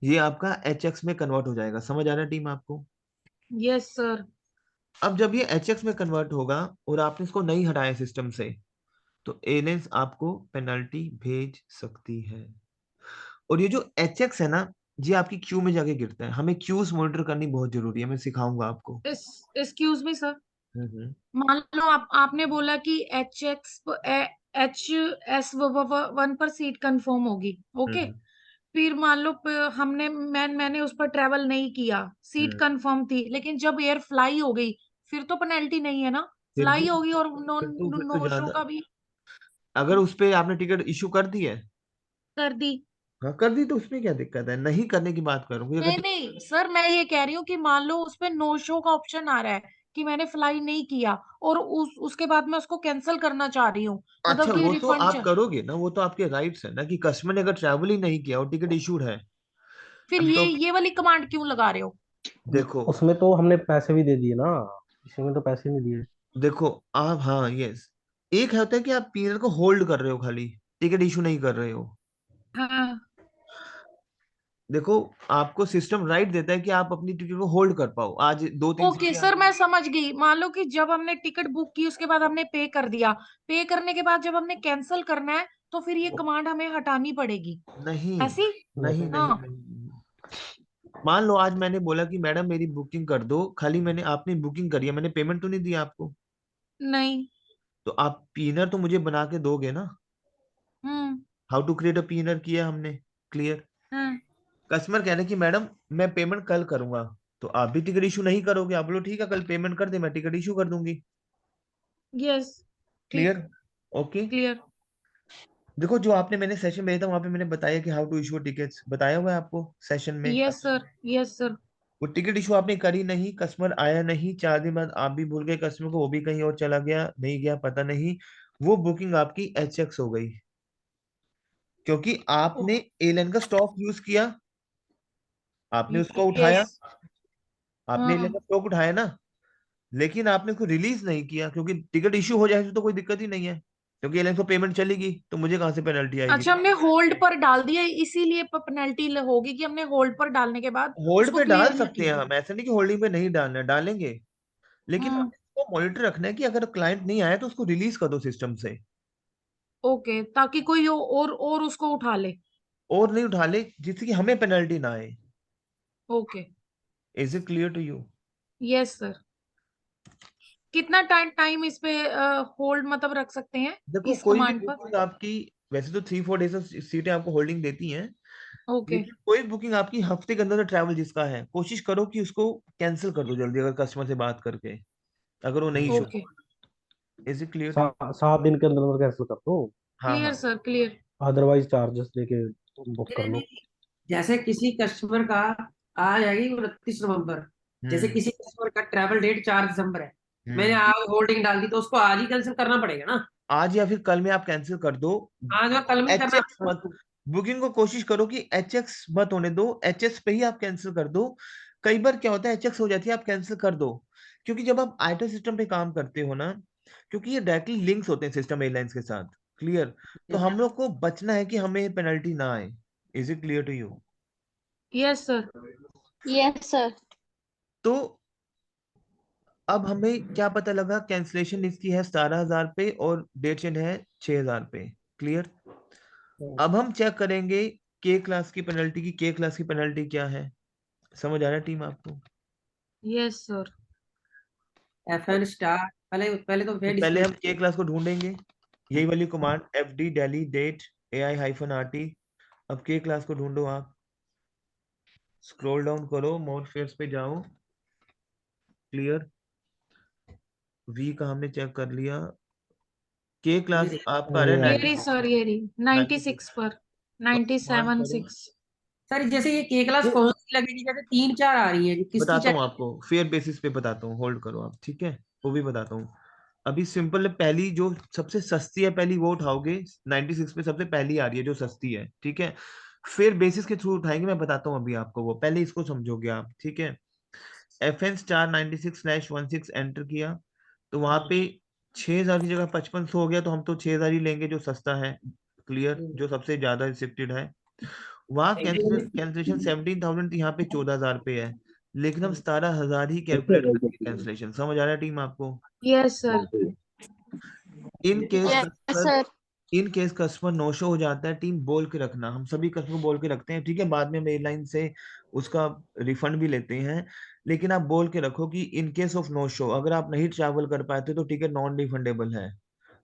ये आपका HX में कन्वर्ट हो जाएगा। समझ आ रहा है टीम आपको? Yes sir. अब जब ये HX में कन्वर्ट होगा और आपने इसको नहीं हटाया सिस्टम से, तो एयरलाइंस आपको पेनल्टी भेज सकती है। और ये जो HX है ना, ये आपकी क्यू में जाके गिरता है। हमें क्यूज मॉनिटर करनी बहुत जरूरी है, मैं सिखाऊंगा आपको। Excuse me sir. हम्म। मान लो आपने बोला कि HS1 पर सीट कंफर्म होगी, ओके। हम्म। फिर मान लो मैंने उस पर ट्रेवल नहीं किया, सीट हम्म। कंफर्म थी, लेकिन जब एयर फ्लाई हो गई फिर तो पेनल्टी नहीं है ना? फिर भी फ्लाई होगी और नो फिर तो नो शो ज्यादा, का भी अगर उस पे आपने टिकट इशू कर दी है, कर दी। हाँ कर दी, तो उसमें क्या दिक्कत है? नहीं करने की बात करूंगी अगर नहीं नहीं सर, मैं ये कह रही हूँ कि मान लो उस पे नो शो का ऑप्शन आ रहा है कि मैंने फ्लाई नहीं किया, और उसके बाद मैं उसको कैंसिल करना चाह रही हूँ, अच्छा, मतलब कि वो तो रिफंड। आप करोगे ना, वो तो आपके राइट्स है ना, कि कस्टमर ने अगर ट्रैवल ही नहीं किया और टिकट इशूड है। फिर अब तो ये वाली कमांड क्यों लगा रहे हो? देखो उसमें तो हमने पैसे भी दे दिए ना, इसमें तो पैसे नहीं दिए। देखो आप, हाँ यस, एक होता है कि आप पीरियड को होल्ड कर रहे हो, खाली टिकट इशू नहीं कर रहे हो। हाँ। देखो, आपको सिस्टम राइट देता है कि आप अपनी टिकट को होल्ड कर पाओ, आज 2-3 ओके सीटें सर, आपकी। मैं समझ गई। मान लो कि जब हमने टिकट बुक की उसके बाद हमने पे कर दिया, पे करने के बाद जब हमने कैंसिल करना है तो फिर ये कमांड हमें हटानी पड़ेगी, नहीं ऐसी? नहीं नहीं। नहीं हाँ। नहीं। मान लो आज मैंने बोला कि मैडम मेरी बुकिंग कर दो, खाली मैंने, आपने बुकिंग करी है, मैंने पेमेंट तो नहीं दिया आपको, नहीं। तो आप पीनर तो मुझे बना के दोगे ना। हम्म। हाउ टू क्रिएट अ पीनर किया हमने, क्लियर। हाँ। कस्टमर कह रहे कि मैडम मैं पेमेंट कल करूंगा, तो आप भी टिकट इशू नहीं करोगे, आप बोलो ठीक है कल पेमेंट कर दे, मैं टिकट इशू कर दूंगी। यस। ठीक। क्लियर? ओके। क्लियर। देखो, जो आपने मैंने सेशन भेजा था वहां पे मैंने बताया कि हाउ टू इशू टिकट्स, बताया हुआ है आपको सेशन में। Yes sir. Yes sir. वो टिकट इशू आपने करी नहीं, कस्टमर आया नहीं, 4 दिन बाद आप भी भूल गए कस्टमर को, वो भी कहीं और चला गया, नहीं गया पता नहीं, वो बुकिंग आपकी HX हो गई, क्योंकि आपने एयरलाइन का स्टॉक यूज किया, आपने उसको यस। उठाया, आपने हाँ। एयरलाइन का स्टॉक उठाया ना, लेकिन आपने उसको रिलीज नहीं किया, क्योंकि टिकट इशू हो जाए तो कोई दिक्कत ही नहीं है, क्योंकि एयरलाइन को पेमेंट चलेगी, तो मुझे कहां से पेनल्टी आएगी? अच्छा, हमने होल्ड पर डाल दिया इसीलिए पेनल्टी होगी कि हमने होल्ड पर डालने के बाद होल्ड उसको पे डाल क्लियर नहीं सकते हैं किया। हम, ऐसा नहीं कि होल्डिंग पे नहीं डालना है, डालेंगे, लेकिन हम्म। हमें इसको मॉनिटर रखना है कि अगर क्लाइंट नहीं आया तो उसको रिलीज कर दो सिस्टम से, ओके, ताकि कोई और उसको उठा ले। और नहीं उठा ले, जिससे कि हमें पेनल्टी ना आए। Okay. Is it clear to you? Yes sir. कितना टाइम इस पे होल्ड मतलब रख सकते हैं देखो, इस कोई भी कमांड पर? बुकिंग आपकी, वैसे तो 3-4 डेज सीटें आपको होल्डिंग देती हैं, ओके लेकिन कोई बुकिंग आपकी हफ्ते के अंदर ट्रैवल जिसका है, कोशिश करो कि उसको कैंसिल कर दो जल्दी, अगर कस्टमर से बात करके, अगर वो नहीं शो। Okay is it clear to? 7 दिन के अंदर कैंसिल कर दो, हाँ क्लियर हाँ। Sir clear. अदरवाइज चार्जेस देके बुक कर नहीं, लो। नहीं, जैसे किसी कस्टमर का आ जाएगी 29 नवंबर, जैसे हम्म किसी कस्टमर का ट्रैवल डेट 4 दिसंबर है, मैंने हम्म। आज होल्डिंग डाल दी तो उसको आज ही कैंसिल करना पड़ेगा ना। आज या फिर कल में आप कैंसिल कर दो। आज और कल में करना एचएक्स मत, बुकिंग को कोशिश करो कि एचएक्स मत होने दो, एचएस पे ही आप कैंसिल कर दो। कई बार क्या होता है एचएक्स हो जाती है, आप कैंसिल कर दो, क्योंकि जब आप आईटी सिस्टम पे काम करते हो ना, क्योंकि ये डायरेक्टली लिंक्स होते हैं सिस्टम एयरलाइंस के साथ। क्लियर? तो हम लोग को बचना है कि हमें पेनल्टी ना आए। Is it clear to you? Yes sir. Yes sir. तो अब हमें क्या पता लगा, कैंसिलेशन इसकी है 17,000 पे और डेट चेंज है 6,000 पे। क्लियर? अब हम चेक करेंगे के क्लास की पेनल्टी की, के क्लास की पेनल्टी क्या है। समझ आ रहा है टीम आपको? Yes sir. FN स्टार, पहले पहले तो तो फिर पहले डिस्प्ले। हम के क्लास को ढूंढेंगे, यही वाली command fd daily date AI-RT। अब के क्लास को ढूंढो, आप स्क्रॉल डाउन करो, मोर फेयर्स पे जाओ। क्लियर? वी का हमने चेक कर लिया, के क्लास आपका आ रहा है ये 96। रही सर, ये रही 96 पर, तो कमांड 97 करो, 6। सर जैसे ये के क्लास ये कौन सी लगेगी, जैसे 3 4 आ रही है, किसकी बताता चेक? हूँ आपको, फेयर बेसिस पे बताता हूँ, होल्ड करो आप, ठीक है? वो भी बताता हूँ। अभी सिंपल है, पहली जो सबसे सस्ती है पहली वो उठाओगे, 96 पे सबसे पहली आ रही है जो सस्ती है, ठीक है? फिर बेसिस के थ्रू उठाएंगे, मैं बताता हूँ अभी आपको, वो पहले इसको समझोगे आप, ठीक है? FN स्टार 96/16 एंटर किया, तो वहां पे 6,000 की जगह 5500 हो गया, तो हम तो 6,000 ही लेंगे जो सस्ता है। क्लियर? जो सबसे ज्यादा रिस्ट्रिक्टेड है। वहां कैंसिलेशन 17,000 यहाँ पे 14,000 पे है, लेकिन हम 17,000 ही कैलकुलेट करेंगे कैंसिलेशन। समझ आ रहा है टीम आपको? Yes sir. In case yes customer sir. In case customer no show हो जाता है, टीम बोल के रखना, हम सभी कस्टमर बोल के रखते हैं, ठीक है? बाद में हम एयरलाइन से उसका रिफंड भी लेते हैं, लेकिन आप बोल के रखो कि in case of no show, अगर आप नहीं ट्रैवल कर पाते तो टिकट नॉन रिफंडेबल है,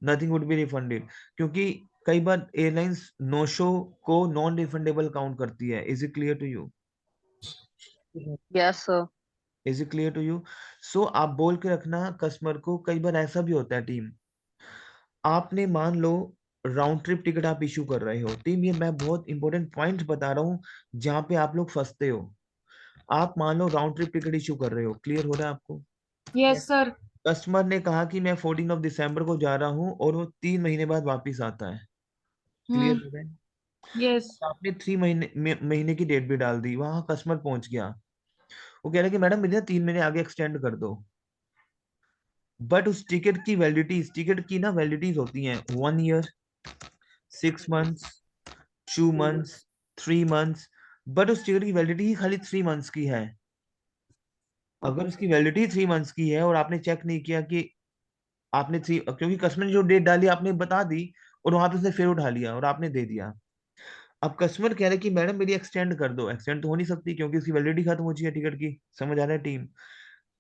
नथिंग वुड बी रिफंडेड, क्योंकि कई बार एयरलाइंस नो शो को नॉन रिफंडेबल काउंट करती है। Is it clear to you? Yes sir. Is it clear to you? So आप बोल के रखना कस्टमर को। कई बार ऐसा भी होता है टीम, आपने मान लो राउंड ट्रिप टिकट आप इशू कर रहे हो, टीम ये मैं बहुत इंपॉर्टेंट पॉइंट बता रहा हूँ जहां पे आप लोग फंसते हो। आप मान लो राउंड ट्रिप टिकट इशू कर रहे हो, क्लियर हो रहा है आपको? Yes sir. कस्टमर ने कहा कि मैं 14 दिसंबर को जा रहा हूँ और वो 3 महीने बाद वापिस आता है। क्लियर हो रहा है? यस। आपने 3 महीने की डेट भी डाल दी, वहां कस्टमर पहुंच गया, वो कह रहा है कि मैडम मुझे 3 महीने आगे एक्सटेंड कर दो, बट उस टिकट की वैलिडिटी, इस टिकट की ना वैलिडिटीज होती हैं 1 year, 6 months, 2 months, 3 months, but उस टिकट की वैलिडिटी ही खाली 3 मंथ्स की है। अगर उसकी वैलिडिटी 3 मंथ्स की है और आपने चेक नहीं किया कि आपने क्योंकि कस्टमर ने जो डेट डाली आपने बता दी, और वहां पे उसने फिर उठा लिया और आपने दे दिया। अब कस्टमर कह रहे हैं कि मैडम मेरी एक्सटेंड कर दो, एक्सटेंड तो हो नहीं सकती क्योंकि उसकी वैलिडिटी खत्म हो चुकी है टिकट की। समझ आ रहा है टीम?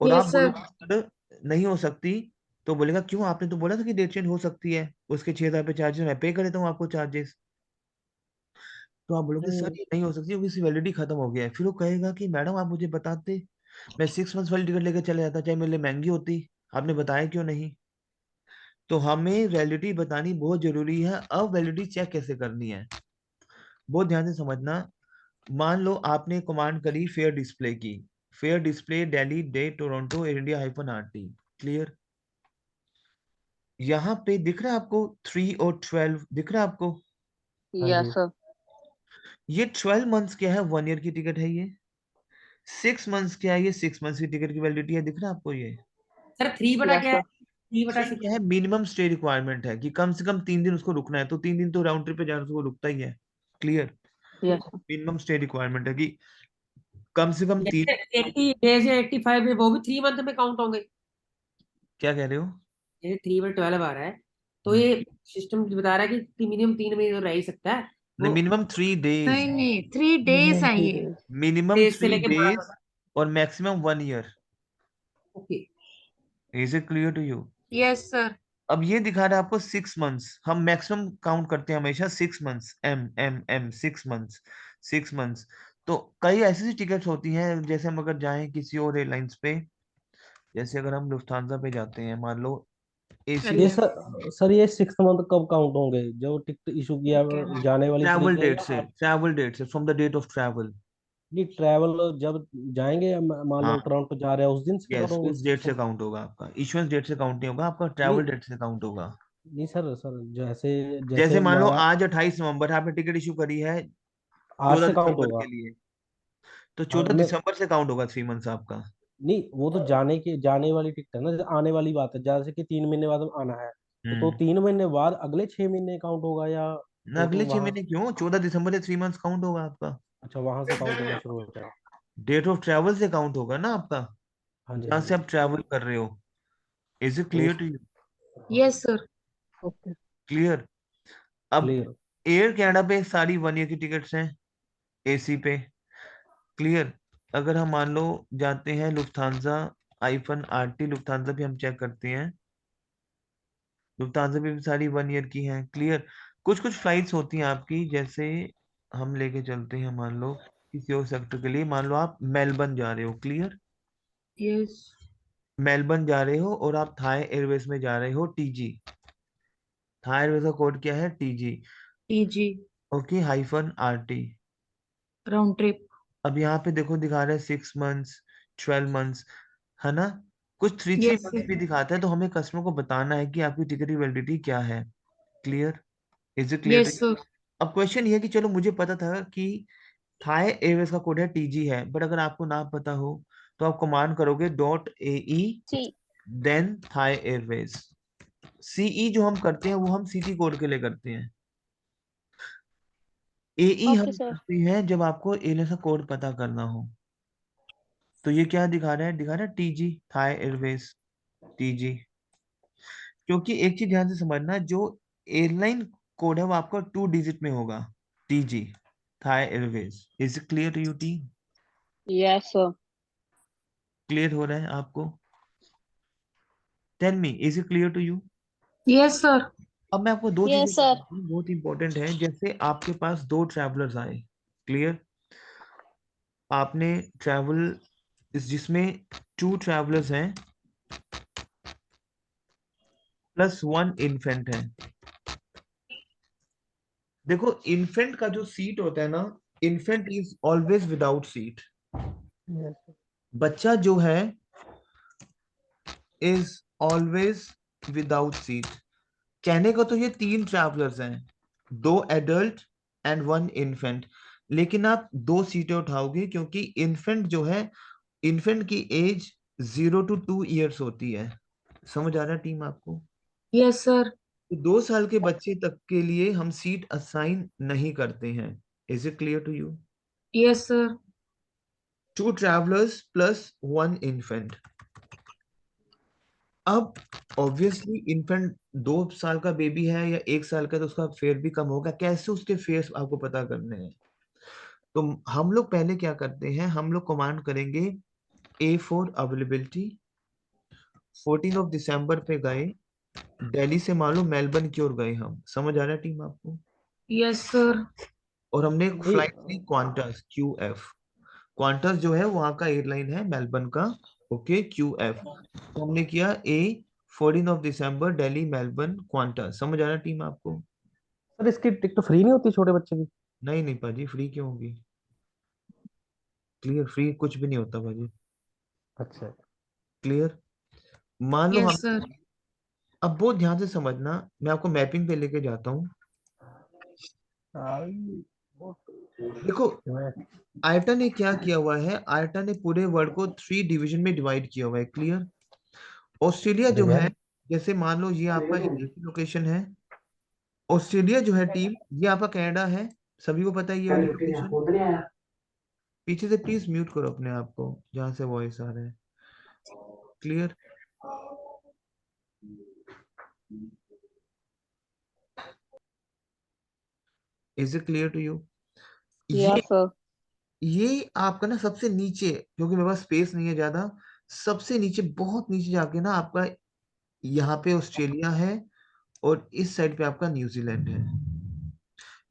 और आप यस सर। बोलोगे "सर, नहीं हो सकती", तो बोलेगा क्यों, आपने तो बोला था कि डेट चेंज हो सकती है, उसके 6,000 पे चार्जेस मैं पे कर देता हूँ आपको चार्जेस। तो आप बोलोगे सर ये नहीं हो सकती क्योंकि इसकी वैलिडिटी खत्म हो गया है, फिर वो कहेगा कि मैडम आप मुझे बताते, मैं 6 मंथ्स वाली टिकट लेकर चले जाता, चाहे मेरे लिए महंगी होती, आपने बताया क्यों नहीं? तो हमें वैलिडिटी बतानी बहुत जरूरी है। अब वैलिडिटी चेक कैसे करनी है, बहुत ध्यान से समझना। मान लो आपने कमांड करी फेयर डिस्प्ले की, fair display Delhi day Toronto air India -RT। Clear? यहाँ पे दिख रहा है आपको 3 और 12 दिख रहा है आपको? हाँ यस जी। सर। ये 12 मंथ्स क्या है, 1 ईयर की टिकट है। ये 6 मंथ्स क्या है, ये 6 मंथ्स की टिकट की वैलिडिटी है, दिख रहा है आपको? ये सर 3 बटा यस क्या है, सर। 3/6? क्या है, मिनिमम स्टे रिक्वायरमेंट है कि कम से कम 3 दिन उसको रुकना है, तो 3 दिन तो राउंड ट्रिप पे जाने से वो रुकता ही है। Clear? Yes sir. Minimum stay requirement है कि कम से कम 3। जैसे 80 डेज या 85 है, वो भी 3 मंथ में काउंट होंगे? क्या कह रहे हो? जैसे 3/12 आ रहा है, तो हम्म। ये सिस्टम बता रहा है कि मिनिमम 3 महीने तो रह ही सकता है वो, मिनिमम 3 डेज, नहीं नहीं 3 days है ये। मिनिमम डेज से 3 लेके डेज और maximum 1 year. Okay. Is it clear to you? Yes sir. अब ये दिखा रहा है आपको 6 मंथ्स, हम मैक्सिमम काउंट करते हैं हमेशा 6 months, M M M 6 months. 6 months. तो कई ऐसी टिकट्स होती हैं, जैसे हम अगर जाएं किसी और एयरलाइंस पे, जैसे अगर हम लुफ्थांसा पे जाते हैं, मान लो एसी ये एलियन सर ये 6 मंथ कब काउंट होंगे, जो टिकट इशू किया कैनेडा। जाने वाली ट्रैवल तरीक है डेट या से, ट्रैवल डेट से, from the date of travel. नहीं ट्रैवल जब जाएंगे या मान लो हाँ, टोरंटो जा रहे हैं उस दिन से यस, करोगे उस डेट से 6 मंथ? काउंट होगा आपका, इश्यूएंस डेट से काउंट नहीं होगा आपका, नहीं ट्रैवल डेट से काउंट होगा। नहीं सर सर जैसे जैसे जैसे मान लो माया आज 28 नवंबर है, आपने टिकट इशू करी है आज चौदह से काउंट दिसंबर होगा। के लिए, तो हाँ 14 दिसंबर से काउंट होगा 3 मंथ्स आपका। नहीं वो तो जाने वाली टिकट है ना, जैसे आने वाली बात है जैसे कि 3 महीने बाद आना है, तो हम्म 3 महीने बाद अगले 6 महीने काउंट होगा या अगले टोटल छह वहां? महीने क्यों, 14 दिसंबर से 3 मंथ्स काउंट होगा आपका। अच्छा वहां से काउंट होना शुरू हो जाएगा। डेट ऑफ ट्रैवल से काउंट होगा ना आपका, हाँ जी जहां हाँ से जी। आप ट्रैवल कर रहे हो। इज इट तो clear to you? Yes sir. Okay clear. अब क्लियर। एयर कनाडा पे सारी 1 ईयर की टिकट्स हैं, एसी पे। क्लियर। अगर हम मान लो जाते हैं लुफ्थांसा -RT, लुफ्थांसा भी हम चेक करते हैं, लुफ्थांसा भी सारी 1 ईयर की हैं। क्लियर। कुछ कुछ फ्लाइट्स होती हैं आपकी, जैसे हम लेके चलते हैं, मान लो किसी और सेक्टर के लिए, मान लो आप मेलबर्न जा रहे हो। क्लियर। यस। मेलबर्न जा रहे हो और आप थाई एयरवेज में जा रहे हो, TG। थाई एयरवेज का कोड क्या है? TG। TG. Okay, -RT। Round trip. अब यहाँ पे देखो दिखा रहा है 6 मंथ्स, 12 मंथ्स, है ना। कुछ 3 यस मंथ्स सर। भी दिखाता है, तो हमें कस्टमर को बताना है कि आपकी टिकट की वैलिडिटी क्या है। Clear. Is it clear? Yes sir. अब क्वेश्चन ये है कि चलो मुझे पता था कि थाई एयरवेज का कोड है TG है, बट अगर आपको ना पता हो तो आप कमांड करोगे .AE, C. Then Thai Airways. CE जो हम करते हैं वो हम सिटी कोड के लिए करते हैं, AE ओके हम सर। करते हैं जब आपको एयरलाइन का कोड पता करना हो। तो ये क्या दिखा रहा है? दिखा रहा है TG, थाई एयरवेज, TG। क्योंकि एक चीज ध्यान से समझना, जो एयरलाइन कोड है वो आपका 2 डिजिट में होगा, TG, Thai airways. Is it clear to you team? Yes sir. Clear हो रहा है आपको? Tell me, is it clear to you? Yes sir. अब मैं आपको दो चीजें यस सर। बताता हूँ, बहुत इंपॉर्टेंट है। जैसे आपके पास दो ट्रैवलर्स आए। क्लियर। आपने ट्रैवल जिसमें 2 ट्रैवलर्स हैं प्लस 1 इन्फेंट है। देखो इन्फेंट का जो सीट होता है ना, infant is always without seat. बच्चा जो है इज ऑलवेज विदाउट सीट। कहने को तो ये 3 ट्रैवलर्स हैं, 2 एडल्ट एंड 1 इन्फेंट, लेकिन आप 2 सीटें उठाओगे क्योंकि इन्फेंट जो है, इन्फेंट की एज 0 to 2 years होती है। समझ आ रहा है टीम आपको? Yes sir. तो 2 साल के बच्चे तक के लिए हम सीट असाइन नहीं करते हैं। Is it clear to you? Yes sir. 2 travellers plus 1 infant. अब ऑब्वियसली इन्फेंट 2 साल का बेबी है या 1 साल का, तो उसका फेयर भी कम होगा। कैसे उसके फेयर आपको पता करने हैं? तो हम लोग पहले क्या करते हैं, हम लोग कमांड करेंगे A4 अवेलेबिलिटी। 14 दिसंबर पे गए, दिल्ली से मान लो मेलबर्न की ओर गए हम। समझ आ रहा है टीम आपको? Yes sir. और हमने एक नहीं फ्लाइट ली क्वांटस, QF। क्वांटस जो है वहां का एयरलाइन है मेलबर्न का। Okay, QF। तो हमने किया 14 दिसंबर दिल्ली मेलबर्न क्वांटस। समझ आ रहा है टीम आपको? सर इसकी टिकट फ्री नहीं होती छोटे बच्चे की? नहीं नहीं पाजी, फ्री क्यों होगी? क्लियर, फ्री कुछ भी नहीं होता पाजी। अच्छा। क्लियर। मान लो यस हम, सर। अब बहुत ध्यान से समझना, मैं आपको मैपिंग पे लेके जाता हूँ। देखो आयटा ने क्या किया हुआ है, आयटा ने पूरे वर्ल्ड को 3 डिवीजन में डिवाइड किया हुआ है। क्लियर। ऑस्ट्रेलिया जो है, जैसे मान लो ये आपका इंडिया की लोकेशन है। ऑस्ट्रेलिया जो है टीम, ये आपका कनाडा है। सभी को पता है ये वाली लोकेशन। पीछे से प्लीज म्यूट करो अपने आप को जहां से वॉइस आ रहा है। Clear. Is it clear to you? ये यस सर। ये आपका ना सबसे नीचे, क्योंकि मेरे पास स्पेस नहीं है ज्यादा, सबसे नीचे, बहुत नीचे जाके ना आपका यहाँ पे ऑस्ट्रेलिया है और इस साइड पे आपका न्यूजीलैंड है।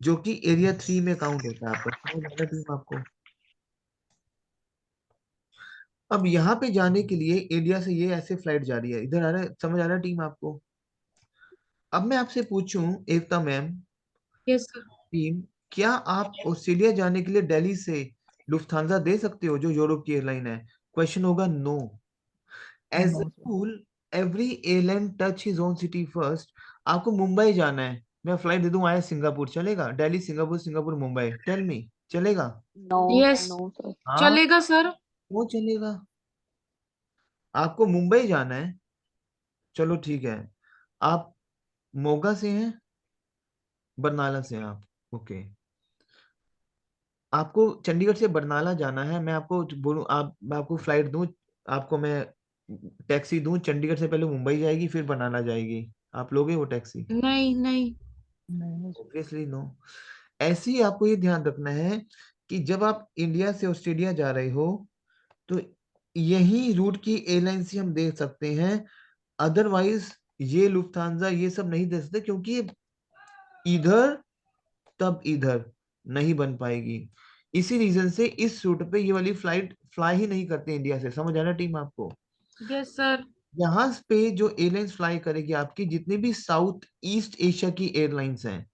जो कि एरिया 3 में काउंट होता है आपका। समझ आ रहा है टीम आपको? अब यहाँ पे जाने के लिए इंडिया से ये ऐसे फ्लाइट जा रही है, इधर आ रहा है, समझ आ रहा है टीम आपको? अब मैं आपसे पूछूं एकता मैम, यस सर। टीम, क्या आप ऑस्ट्रेलिया जाने के लिए दिल्ली से लुफ्थांसा दे सकते हो जो यूरोप की एयरलाइन है? क्वेश्चन होगा no. As no sir. Rule every airline touch his own city first. आपको मुंबई जाना है, मैं फ्लाइट दे दूं आया सिंगापुर, चलेगा? Delhi Singapore, Singapore Mumbai, tell me, चलेगा? No yes no sir. हाँ, चलेगा सर। वो चलेगा। आपको मुंबई जाना है, चलो ठीक है। आप मोगा से हैं, बरनाला से हैं आप, ओके। आपको चंडीगढ़ से बरनाला जाना है, मैं आपको बोलूं, मैं आपको फ्लाइट दूं, आपको मैं टैक्सी दूं, चंडीगढ़ से पहले मुंबई जाएगी फिर बरनाला जाएगी, आप लोगे वो टैक्सी? नहीं नहीं। Obviously no. ऐसे ही आपको ये ध्यान रखना है कि जब आप इंडिया से ऑस्ट्रेलिया जा रहे हो तो यही रूट की एयरलाइंस ही हम दे सकते हैं, अदरवाइज ये लुफ्थांसा ये सब नहीं दे सकते, क्योंकि इधर तब इधर नहीं बन पाएगी। इसी रीजन से इस रूट पे ये वाली फ्लाइट फ्लाई ही नहीं करते इंडिया से। समझ आना टीम आपको? Yes sir. यहाँ पे जो एयरलाइंस फ्लाई करेगी आपकी, जितनी भी साउथ ईस्ट एशिया की एयरलाइंस हैं,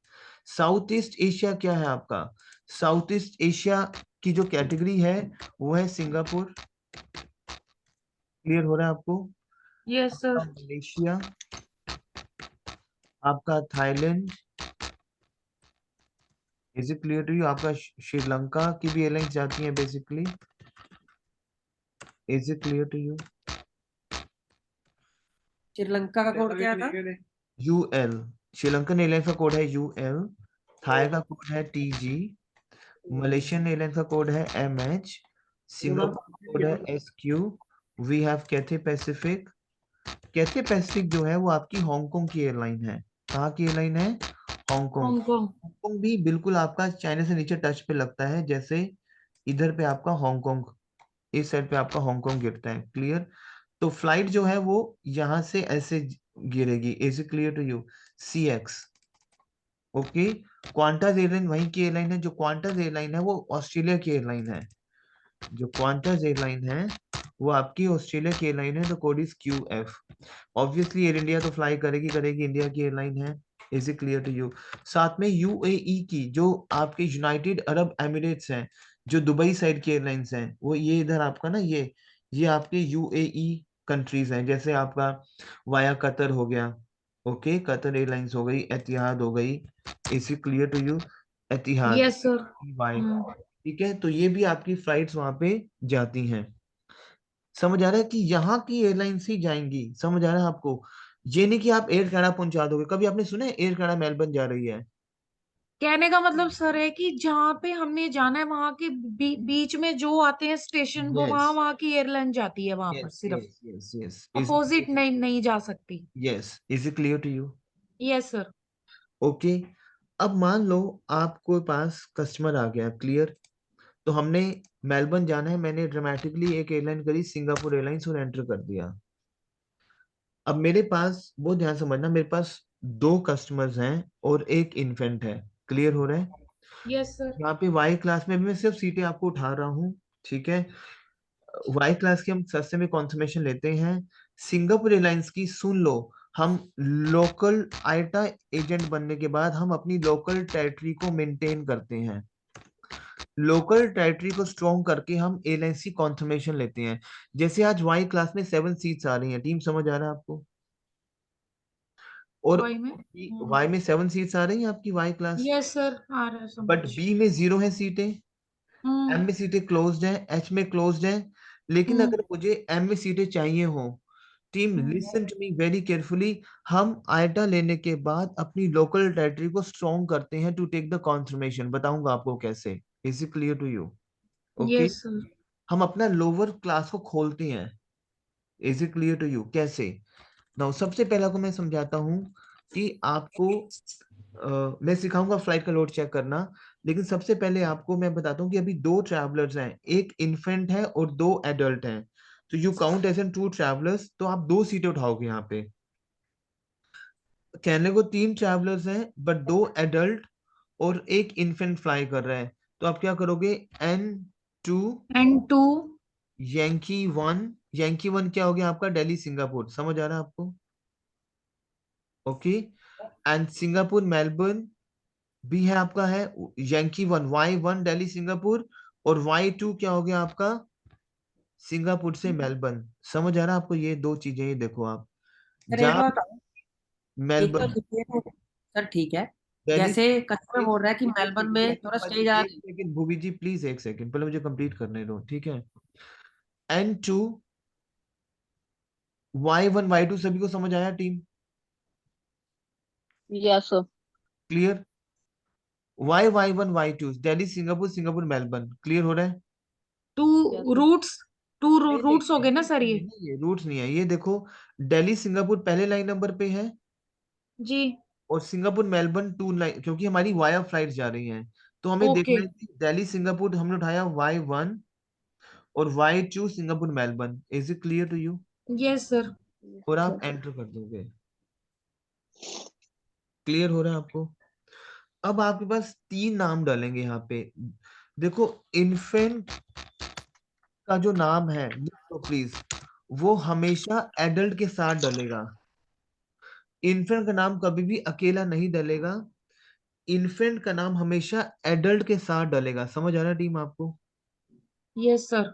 साउथ ईस्ट एशिया क्या है आपका? साउथ ईस्ट एशिया की जो कैटेगरी है वो है सिंगापुर, क्लियर हो रहा है आपको? Yes sir. आपका मलेशिया, आपका Thailand, is it clear to you? आपका श्रीलंका की भी एयरलाइंस जाती है basically, is it clear to you? Sri Lanka का कोड क्या था? यूएल, श्रीलंकन एयरलाइंस का कोड है यूएल, थाई का कोड है टीजी, मलेशियन एयरलाइंस का कोड है एमएच, सिंगापुर का कोड है SQ, we have Cathay Pacific. Cathay Pacific जो है वो आपकी हांगकांग की एयरलाइन है। कहाँ की एयरलाइन है? हांगकांग। हांगकांग। हांगकांग भी बिल्कुल आपका चाइना से नीचे टच पे लगता है, जैसे इधर पे आपका हांगकांग, इस साइड पे आपका हांगकांग गिरता है, क्लियर? तो फ्लाइट जो है वो यहाँ से ऐसे गिरेगी, is it clear to you? CX, okay. Qantas airline वहीं की एयरलाइन है, जो क्वांटास एयरलाइन है वो ऑस्ट्रेलिया की एयरलाइन है, जो क्वांटास एयरलाइन है वो आपकी ऑस्ट्रेलिया की एयरलाइन है, तो code is QF। Obviously Air India तो फ्लाई करेगी करेगी, इंडिया की एयरलाइन है, is it clear to you? साथ में UAE की जो आपके यूनाइटेड अरब एमिरेट्स हैं, जो दुबई साइड की एयरलाइंस हैं, वो ये इधर आपका ना, ये आपके UAE कंट्रीज हैं, जैसे आपका वाया कतर हो गया, ओके, कतर एयरलाइंस हो गई, एतिहाद हो गई, is it clear to you? Etihad, yes sir. Y, ठीक है, तो ये भी आपकी फ्लाइट्स वहां पे जाती हैं। समझ आ रहा है कि यहाँ की एयरलाइंस ही जाएंगी? समझ आ रहा है आपको? ये नहीं कि आप एयर कनाडा पहुंचा दोगे। कभी आपने सुना है एयर कनाडा मेलबर्न जा रही है? कहने का मतलब सर है कि जहाँ पे हमने जाना है वहां के बीच में जो आते हैं स्टेशन, वो यस वहां वहां की एयरलाइन जाती है वहां पर यस सिर्फ। Yes yes yes is opposite नहीं नहीं जा सकती। Yes is it clear to you? Yes sir. Okay. अब मान लो आपको पास कस्टमर आ गया, क्लियर? तो हमने मेलबर्न जाना है, मैंने ड्रामेटिकली एक एयरलाइन करी सिंगापुर एयरलाइंस और एंटर कर दिया। अब मेरे पास, बहुत ध्यान समझना, मेरे पास दो कस्टमर्स हैं और एक इन्फेंट है, क्लियर हो रहा है? Yes sir. यहाँ पे वाई क्लास में भी मैं सिर्फ सीटें आपको उठा रहा हूँ, ठीक है? वाई क्लास की हम सस्ते में कॉन्फर्मेशन लेते हैं। सिंगापुर एयरलाइंस की सुन लो, हम लोकल आइटा एजेंट बनने के बाद हम अपनी लोकल टेरिटरी को मेंटेन करते हैं, लोकल टेरिटरी को स्ट्रॉन्ग करके हम एयरलाइंस की कॉन्फर्मेशन लेते हैं। जैसे आज वाई क्लास में 7 सीट्स आ रही हैं, टीम समझ आ रहा है आपको? और वाई में। वाई में 7 सीट्स आ रही हैं आपकी वाई क्लास, यस सर आ रहा है बट समझ। बी में 0 है सीटें, एम हम्म। में सीटें क्लोज्ड हैं, एच में क्लोज्ड हैं। लेकिन हम्म। अगर मुझे एम में सीटें चाहिए हो, team listen to me very carefully, हम आइटा लेने के बाद अपनी लोकल टेरिटरी को स्ट्रॉन्ग करते हैं टू टेक द कॉन्फर्मेशन। बताऊंगा आपको कैसे, is it clear to you? Okay. Yes sir. हम अपना लोअर क्लास को खोलते हैं, is it clear to you? कैसे? नाउ सबसे पहला को मैं समझाता हूँ कि आपको मैं सिखाऊंगा फ्लाइट का लोड चेक करना, लेकिन सबसे पहले आपको मैं बताता हूँ कि अभी दो ट्रैवलर्स हैं, एक इन्फेंट है और दो एडल्ट हैं, तो you count as an 2 travellers, तो आप 2 सीटें उठाओगे यहाँ पे। कहने को 3 ट्रैवलर्स हैं बट 2 एडल्ट और एक इन्फेंट फ्लाई कर रहा है, तो आप क्या करोगे, N2 N2 यांकी वन क्या हो गया आपका, दिल्ली सिंगापुर, समझ आ रहा है आपको? ओके, एंड सिंगापुर मेलबर्न भी है आपका, है Yankee one Y1 Delhi Singapore, और Y2 क्या हो गया आपका, सिंगापुर से मेलबर्न। समझ आ रहा है आपको? ये दो चीजें, ये देखो आप, सर एक जहाँ बात बताओ, एक तो मेलबर्न ये तो सर ठीक है, दिल्ली, जैसे कस्टमर एक बोल रहा है कि एक मेलबर्न सेकंड में एक थोड़ा सेकंड स्टे भाजी, एक ज्यादा सेकंड भूवी जी प्लीज, एक सेकंड पहले मुझे कंप्लीट करने दो, ठीक है? N2 Y1 Y2 सभी को समझ आया team? Yes sir. Clear? Y1 Y2 Delhi Singapore Singapore Melbourne, clear हो रहा है? Two yes sir. Routes, two नहीं नहीं रूट्स हो गए ना सर ये? ये रूट्स नहीं है, ये देखो, दिल्ली सिंगापुर पहले लाइन नंबर पे है, जी और सिंगापुर मेलबर्न टू लाइन, क्योंकि हमारी वाया फ्लाइट जा रही हैं, तो हमें ओके। देखना है कि दिल्ली सिंगापुर हमने उठाया Y1 और Y2 Singapore Melbourne. Is it clear to you? Yes sir. और आप एंटर कर दोगे, क्लियर हो रहा है आपको? अब आपके पास तीन नाम डालेंगे यहाँ पे, देखो, इन्फेंट का जो नाम है तो प्लीज वो हमेशा एडल्ट के साथ डलेगा। इन्फेंट का नाम कभी भी अकेला नहीं डलेगा, इन्फेंट का नाम हमेशा एडल्ट के साथ डलेगा। समझ आ रहा है टीम आपको? Yes sir.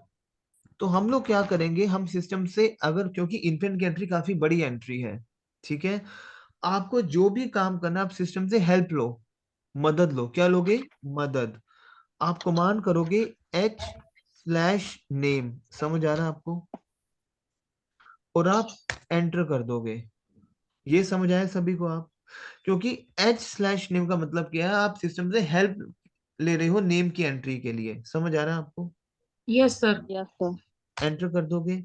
तो हम लोग क्या करेंगे, हम सिस्टम से, अगर क्योंकि इन्फेंट की एंट्री काफी बड़ी एंट्री है, ठीक है, आपको जो भी काम करना, आप सिस्टम से हेल्प लो, मदद लो। क्या लोगे? मदद। आप कमांड करोगे H/name, समझ आ रहा है आपको? और आप एंटर कर दोगे। ये समझ आया सभी को आप? क्योंकि H/name का मतलब क्या है, आप सिस्टम से हेल्प ले रहे हो नेम की एंट्री के लिए। समझ आ रहा है आपको? Yes sir. Yes sir. Enter कर दोगे।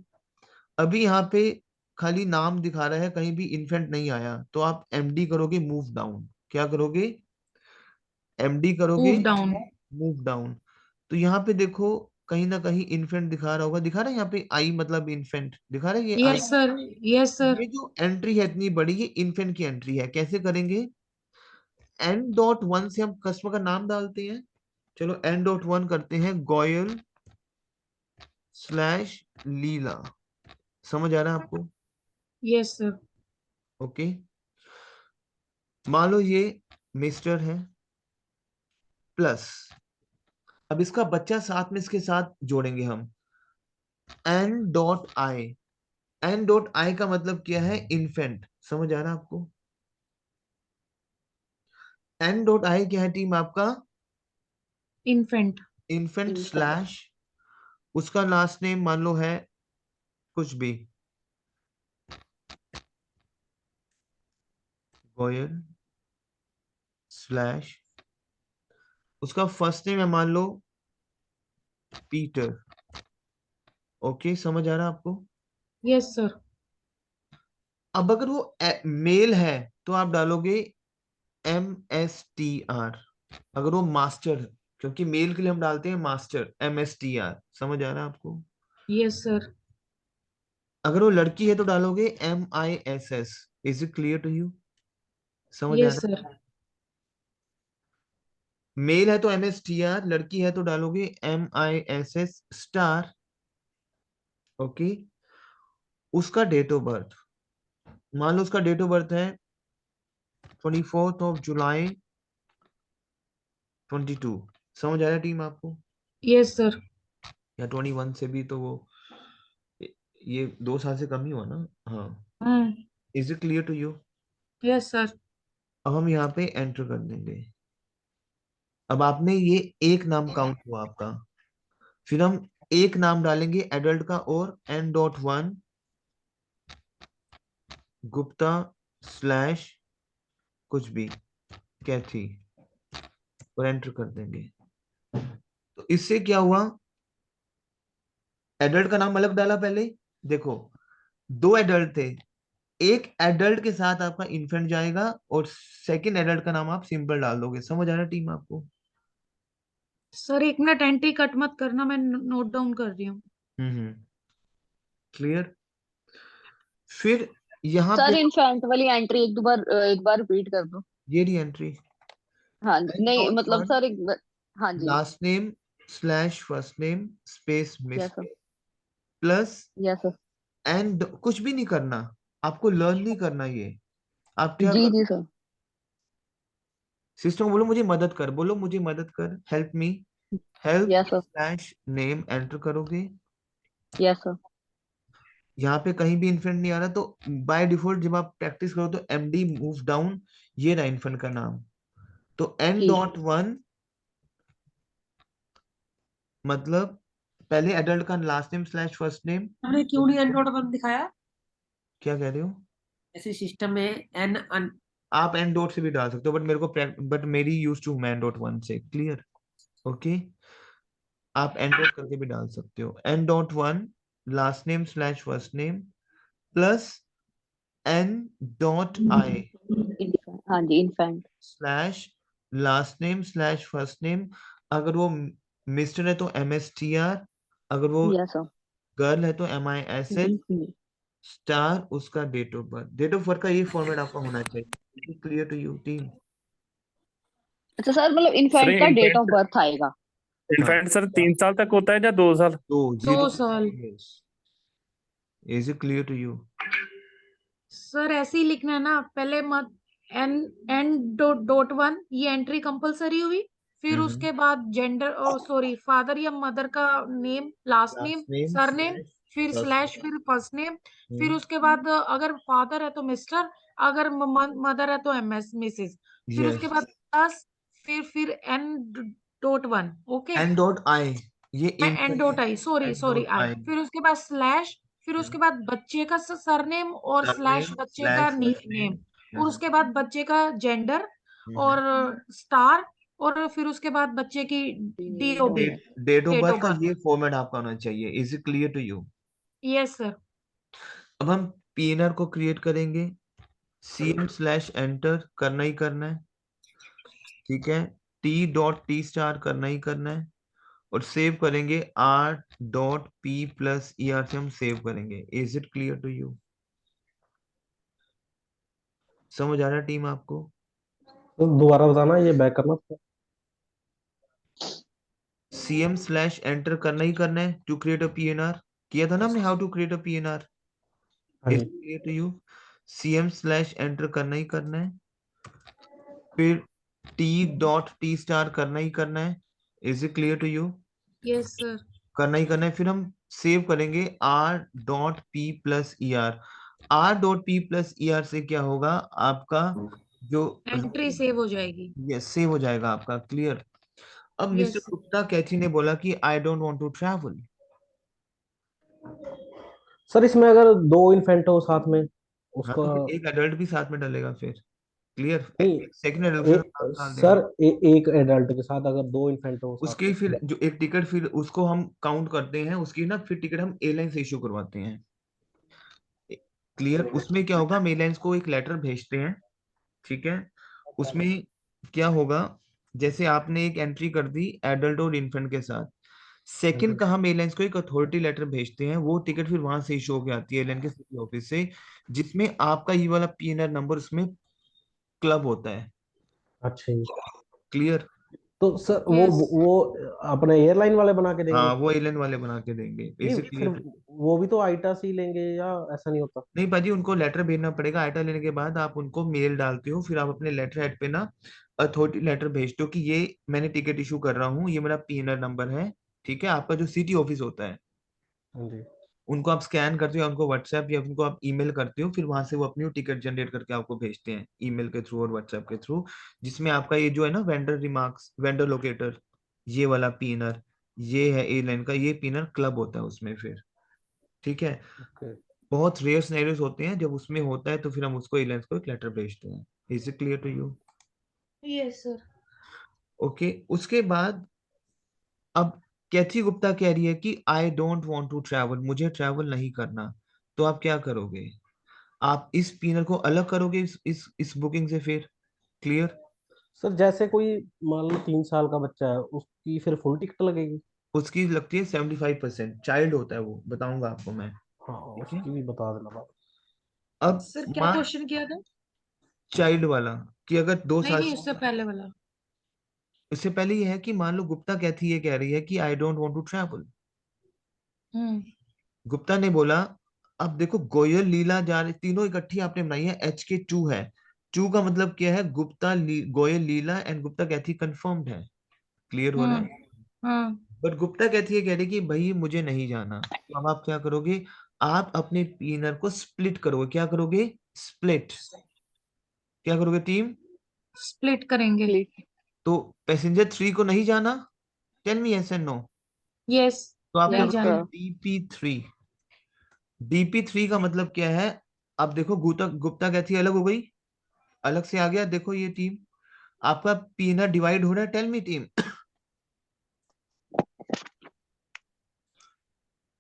अभी यहाँ पे खाली नाम दिखा रहा है, कहीं भी इन्फेंट नहीं आया, तो आप MD करोगे, मूव डाउन। क्या करोगे? MD करोगे, मूव डाउन। Move down. तो यहाँ पे देखो, कहीं ना कहीं इन्फेंट दिखा रहा होगा, दिखा रहा है यहाँ पे आई मतलब इन्फेंट दिखा रहा है, ये I. Yes sir. Yes sir. ये जो एंट्री है इतनी बड़ी, ये इन्फेंट की एंट्री है। कैसे करेंगे? N.1 से हम कस्टमर का नाम डालते हैं। चलो N.1 करते हैं, गोयल/लीला। समझ आ रहा है आपको? Yes sir. ओके, मान लो ये मिस्टर है, प्लस, अब इसका बच्चा साथ में इसके साथ जोड़ेंगे हम, N.I। N.I का मतलब क्या है? इन्फेंट। समझ आ रहा है आपको? N.I क्या है टीम आपका? इन्फेंट। इन्फेंट स्लैश उसका लास्ट नेम मान लो है कुछ भी, गोयल स्लैश उसका फर्स्ट नेम है मान लो पीटर। ओके, समझ आ रहा है आपको? Yes sir. अब अगर वो मेल है तो आप डालोगे MSTR। अगर वो मास्टर है, क्योंकि मेल के लिए हम डालते हैं मास्टर, MSTR। समझ आ रहा है आपको? Yes sir. अगर वो लड़की है तो डालोगे MISS। Is it clear to you? समझ आ यस रहा है? सर। मेल है तो MSTR, लड़की है तो डालोगे MISS स्टार। ओके, उसका डेट ऑफ बर्थ, मान लो उसका डेट ऑफ बर्थ है 24 जुलाई 22। समझ आ रहा है टीम आपको? Yes sir. या 21 से भी तो वो, ये 2 साल से कम ही हुआ ना? हाँ। Hmm. Is it clear to you? Yes sir. अब हम यहाँ पे एंटर कर देंगे। अब आपने ये एक नाम काउंट हुआ आपका, फिर हम एक नाम डालेंगे एडल्ट का, और N.1 गुप्ता स्लैश कुछ भी, कैथी, और एंटर कर देंगे। तो इससे क्या हुआ, एडल्ट का नाम अलग डाला पहले, देखो, दो एडल्ट थे, एक एडल्ट के साथ आपका इन्फेंट जाएगा, और सेकंड एडल्ट का नाम आप सिंपल डाल दोगे। समझ आ रहा है टीम आपको? सर एक मिनट, एंट्री कट मत करना, मैं नोट डाउन कर रही हूँ। क्लियर? फिर यहाँ पे सर इन्फेंट वाली एंट्री एक बार रिपीट कर दो। ये रही एंट्री, हाँ जी, एन नहीं डॉट मतलब वन सर एक हाँ जी। Last name slash first name space yes sir. Mistake plus yes sir. And कुछ भी नहीं करना, आपको लर्न नहीं करना ये। आप क्या जी करो, जी सर। सिस्टम बोलो मुझे मदद कर, बोलो मुझे मदद कर, help me, help yes sir. Slash name enter करोगे। Yes sir. यहाँ पे कहीं भी इन्फेंट नहीं आ रहा, तो बाय डिफॉल्ट जब आप प्रैक्टिस करो तो एमडी मूव डाउन, ये रहा इन्फेंट का नाम। तो एन ठीक। डॉट वन मतलब पहले एडल्ट का last name slash first name. हमने क्यों नहीं एंड डॉट वन दिखाया? क्या कह रहे हो? ऐसे सिस्टम में एन आप एन डॉट से भी डाल सकते हो, बट मेरी use to N dot one से, क्लियर? ओके, आप एन डॉट करके भी डाल सकते हो। N dot one last name slash first name plus N dot I हाँ जी, infant. Slash last name slash first name. अगर वो मिस्टर है तो एम एस टी आर, अगर वो यस सर। गर्ल है तो M I S H star उसका date of birth. Date of birth का ये फॉर्मेट आपका होना चाहिए। Clear to you team? अच्छा सर, मतलब सर इन्फेंट का डेट ऑफ इन्फेंट बर्थ आएगा। हाँ, इन्फेंट सर 3 साल तक होता है या 2 साल? तो 2 साल। Is it clear to you? Sir ऐसे ही लिखना है ना, पहले मत एन एन डॉट वन ये एंट्री कंपलसरी हुई, फिर उसके बाद जेंडर और सॉरी फादर या मदर का name, last name, last name surname, slash फिर फर्स्ट स्लैश, फिर फर्स्ट नेम, फिर नेम। उसके बाद अगर फादर है तो मिस्टर, अगर मदर है तो एमएस मिसेस, फिर उसके यस, बाद प्लस, फिर N dot one. Okay, N dot I, ये N dot I, sorry N sorry dot I, I फिर उसके बाद स्लैश, फिर उसके बाद बच्चे का सरनेम और स्लैश सरनेम बच्चे का स्लैश फर्स्ट नेम, नेम। और उसके बाद बच्चे का जेंडर और स्टार, और फिर उसके बाद बच्चे की DOB, date of date birth of का बर्थ। ये फॉर्मेट आपका होना चाहिए। Is it clear to you? Yes sir. अब हम पीएनआर को क्रिएट करेंगे। सीएम स्लैश एंटर करना ही करना है, ठीक है। टी डॉट टी स्टार करना ही करना है, और सेव करेंगे R dot P plus E R से हम सेव करेंगे। Is it clear to you? समझ आ रहा है टीम आपको? तो दोबारा बताना, ये बैक करना। सीएम स्लैश एंटर करना ही करना है टू क्रिएट अ पीएनआर। किया था ना हमने, how to create a PNR. हाँ इज जी। Clear to you? CM slash enter करना ही करना है, फिर टी डॉट टी स्टार करना ही करना है। Is it clear to you? Yes sir. करना ही करना है, फिर हम सेव करेंगे R dot P plus E R. R dot P plus E R से क्या होगा आपका जो एंट्री सेव हो जाएगी। यस सेव हो जाएगा आपका। क्लियर? अब मिस्टर यस। गुप्ता कैची ने बोला कि I don't want to travel. Sir इसमें अगर 2 इन्फेंट हो साथ में, हाँ, उसका तो फिर एक एडल्ट भी साथ में डलेगा फिर। क्लियर? नहीं, सेकंड एडल्ट का नाम डाल देना। सर एक एडल्ट के साथ अगर 2 इन्फेंट हो साथ उसके में। फिर जो एक टिकट फिर उसको हम काउंट करते हैं, उसकी ना फिर टिकट हम एयरलाइन से इशू करवाते हैं। क्लियर? उसमें क्या होगा, हम एयरलाइंस को एक लेटर भेजते हैं, ठीक है। उसमें क्या होगा, जैसे आपने एक एंट्री कर दी एडल्ट और इन्फेंट के साथ, हाँ सेकंड जी। का हम एयरलाइंस को एक अथॉरिटी लेटर भेजते हैं, वो टिकट फिर वहां से इशू होकर आती है एयरलाइन के सिटी ऑफिस से, जिसमें आपका ये वाला पीएनआर नंबर उसमें क्लब होता है। अच्छा जी। क्लियर? तो सर यस। वो अपने एयरलाइन वाले बना के देंगे? हाँ, वो एयरलाइन वाले बना के देंगे। नहीं, इज इट फिर क्लियर? वो भी तो आईटा से ही लेंगे या ऐसा नहीं होता? नहीं भाजी, उनको लेटर भेजना पड़ेगा। आइटा लेने के बाद आप उनको मेल डालते हो, फिर आप अपने लेटर हेड पे ना अथॉरिटी लेटर भेजते हो कि ये मैंने टिकट इशू कर रहा हूँ, ये मेरा पीएनआर नंबर है, ठीक है। आपका जो सिटी ऑफिस होता है, हाँ जी। उनको आप स्कैन करते हो, उनको व्हाट्सएप या उनको आप ईमेल करते हो, फिर वहां से वो अपनी टिकट जनरेट करके आपको भेजते हैं ईमेल के थ्रू और व्हाट्सएप के थ्रू, जिसमें आपका ये जो है ना वेंडर रिमार्क्स, वेंडर लोकेटर, ये वाला पीएनआर, ये है एयरलाइन का, ये पीएनआर क्लब होता है उसमें फिर, ठीक है। ओके। बहुत रेयर सिनेरियोस होते हैं जब उसमें होता है, तो फिर हम उसको एयरलाइंस को एक लेटर भेजते हैं। Is it clear to you? Yes sir. Okay, उसके बाद अब कैथी गुप्ता कह रही है कि I don't want to travel, मुझे ट्रैवल नहीं करना। तो आप क्या करोगे? आप इस पीनर को अलग करोगे इस बुकिंग से फिर। क्लियर? सर जैसे कोई मान लो 3 साल का बच्चा है, उसकी फिर फुल टिकट लगेगी? उसकी लगती है 75%, चाइल्ड होता है वो, बताऊंगा आपको मैं, हाँ, ठीक है। उसकी भी बता देना बात। अब सर क्या मान क्वेश्चन किया था? चाइल्ड वाला कि अगर दो नहीं साल नहीं, उससे पहले वाला। इससे पहले ये है कि मान लो गुप्ता कैथी ये कह रही है कि I don't want to travel, Gupta ने बोला। अब देखो गोयल लीला जा रही, तीनों इकट्ठी आपने बनाई है, एच के टू है, टू का मतलब क्या है, गुप्ता गोयल लीला एंड गुप्ता कैथी कंफर्म्ड है, क्लियर हो रहा है। बट गुप्ता कहती है, कह रही कि भाई मुझे नहीं जाना, तो अब आप क्या करोगे, आप अपने पीनर को स्प्लिट करोगे, क्या करोगे, स्प्लिट, क्या करोगे टीम, स्प्लिट करेंगे। तो पैसेंजर 3 को नहीं जाना, tell me yes and no, yes, तो आप क्या नहीं Yes, करोगे, जाना। sir. डीपी3, डीपी3 का मतलब क्या है, अब देखो गुप्ता गुप्ता कहती है अलग हो गई, अलग से आ गया, देखो ये टीम आपका पीनर डिवाइड हो रहा है, टेल मी टीम,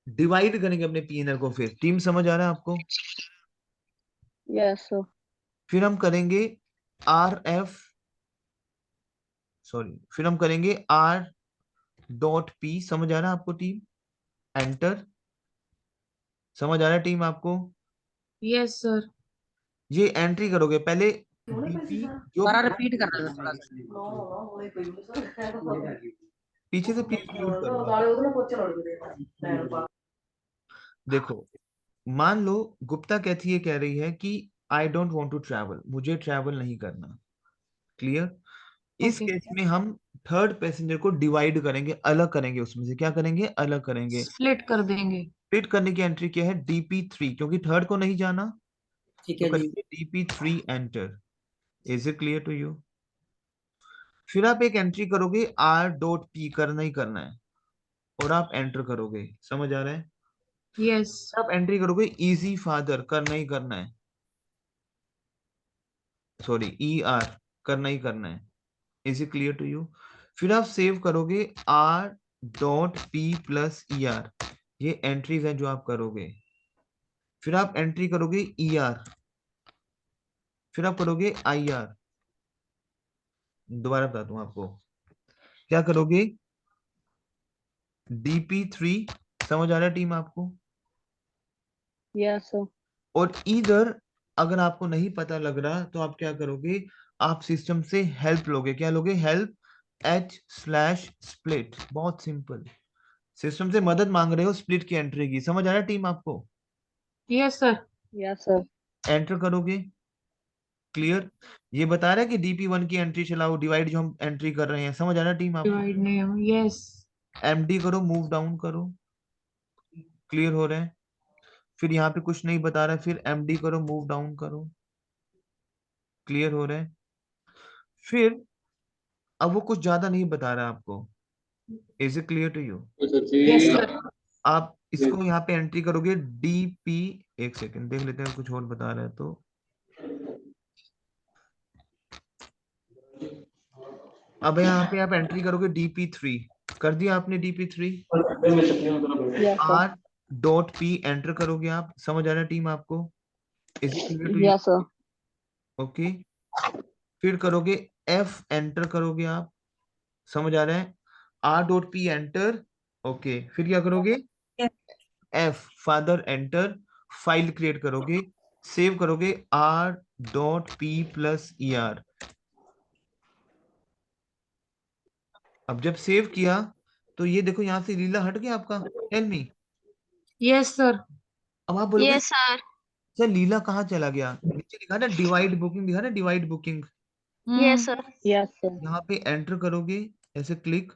डिवाइड करेंगे अपने पीनर को, फिर टीम समझ आ रहा है आपको, Yes, sir. फिर हम करेंगे आर एफ, सॉरी, फिर हम करेंगे आर डॉट पी, समझ आ रहा है आपको टीम, एंटर, समझ आ रहा है टीम आपको, यस सर। ये एंट्री करोगे पहले, डीपी जो दोबारा रिपीट कर रहा था थोड़ा सा। पीछे से प्लीज म्यूट करो आप। देखो मान लो गुप्ता कहती है, कह रही है कि I don't want to travel, मुझे ट्रैवल नहीं करना, क्लियर। इस ओके, केस में हम थर्ड पैसेंजर को डिवाइड करेंगे, अलग करेंगे, उसमें से क्या करेंगे, अलग करेंगे, स्प्लिट कर देंगे। स्प्लिट करने की एंट्री क्या है, डीपी3, क्योंकि थर्ड को नहीं जाना, ठीक तो है जी। करेंगे DP three enter, is it clear to you. फिर आप एक एंट्री करोगे आर डॉट पी, करना ही करना है, और आप एंटर करोगे, समझ आ रहा है। यस, आप एंट्री करोगे इजी फादर, करना ही करना है, सॉरी ई आर, करना ही करना है, is it clear to you. फिर आप सेव करोगे R dot P plus E R, ये एंट्रीज हैं जो आप करोगे। फिर आप एंट्री करोगे ई आर, फिर आप करोगे आई आर, दोबारा बताता हूं आपको, क्या करोगे, डीपी3, समझ आ रहा है टीम आपको। Yes, sir. और इधर अगर आपको नहीं पता लग रहा तो आप क्या करोगे, आप सिस्टम से हेल्प लोगे, क्या लोगे, हेल्प h/split, बहुत सिंपल, सिस्टम से मदद मांग रहे हो स्प्लिट की एंट्री की, समझ आ रहा है टीम आपको। Yes sir. Yes, sir. Enter करोगे, क्लियर, ये बता रहा है कि डीपी1 की एंट्री चलाओ, डिवाइड जो हम एंट्री कर रहे हैं, समझ आ रहा है टीम आपको। डिवाइड नहीं, यस। एमडी करो, मूव डाउन करो, क्लियर हो रहा है। फिर यहाँ पे कुछ नहीं बता रहा है, फिर एमडी करो, मूव डाउन करो, क्लियर हो रहा है। फिर अब वो कुछ ज्यादा नहीं बता रहा आपको, is it clear to you. Yes sir. आप इसको यहाँ पे एंट्री करोगे डीपी, एक सेकंड देख लेते हैं कुछ और बता रहा है तो, अब यहाँ पे आप एंट्री करोगे डीपी3, कर दिया आपने DP three, Yes, sir. R dot P enter करोगे आप, समझ आ रहा है टीम आपको, is it clear to you, Yes, sir. Okay. फिर करोगे एफ एंटर करोगे आप, समझ आ रहा है, are dot P enter, okay. फिर क्या करोगे, F father enter, file create करोगे, सेव करोगे R dot P plus E are. अब जब सेव किया तो ये देखो यहाँ से लीला हट गया आपका, टेल मी। Yes sir. अब आप बोलोगे Yes, sir. सर लीला कहाँ चला गया, नीचे लिखा ना डिवाइड बुकिंग, दिखा ना divide booking, Yes, sir. Yes, sir. यहाँ पे एंटर करोगे, ऐसे क्लिक,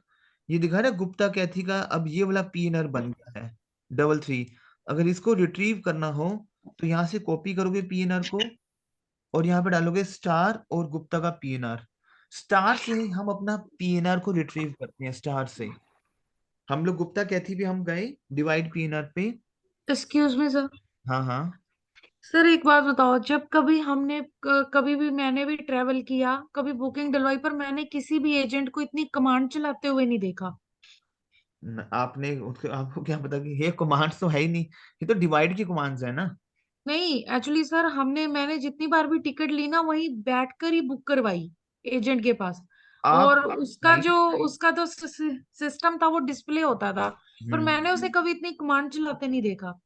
ये दिखा ना गुप्ता कैथी का, अब ये वाला पीएनआर बन गया है 33। अगर इसको रिट्रीव करना हो तो यहाँ से कॉपी करोगे पीएनआर को, और यहाँ पे डालोगे स्टार और गुप्ता का पीएनआर, स्टार से ही हम अपना पीएनआर को रिट्रीव करते हैं, स्टार से। हम लोग गुप्ता कैथी पे हम गए डिवाइड पीएनआर पे, एक्सक्यूज मी सर। हाँ हाँ, सर एक बात बताओ, जब कभी हमने कभी भी मैंने भी ट्रेवल किया, कभी बुकिंग डलवाई, पर मैंने किसी भी एजेंट को इतनी कमांड चलाते हुए नहीं देखा। आपने आपको क्या पता कि ये कमांड्स तो है ही नहीं, ये तो डिवाइड की कमांड्स है ना। नहीं, एक्चुअली सर मैंने जितनी बार भी टिकट ली ना, वहीं बैठकर ही बुक करवाई एजेंट के पास। और आप नहीं, उसका तो सिस्टम था, वो डिस्प्ले होता था, पर मैंने उसे कभी इतनी कमांड चलाते नहीं देखा।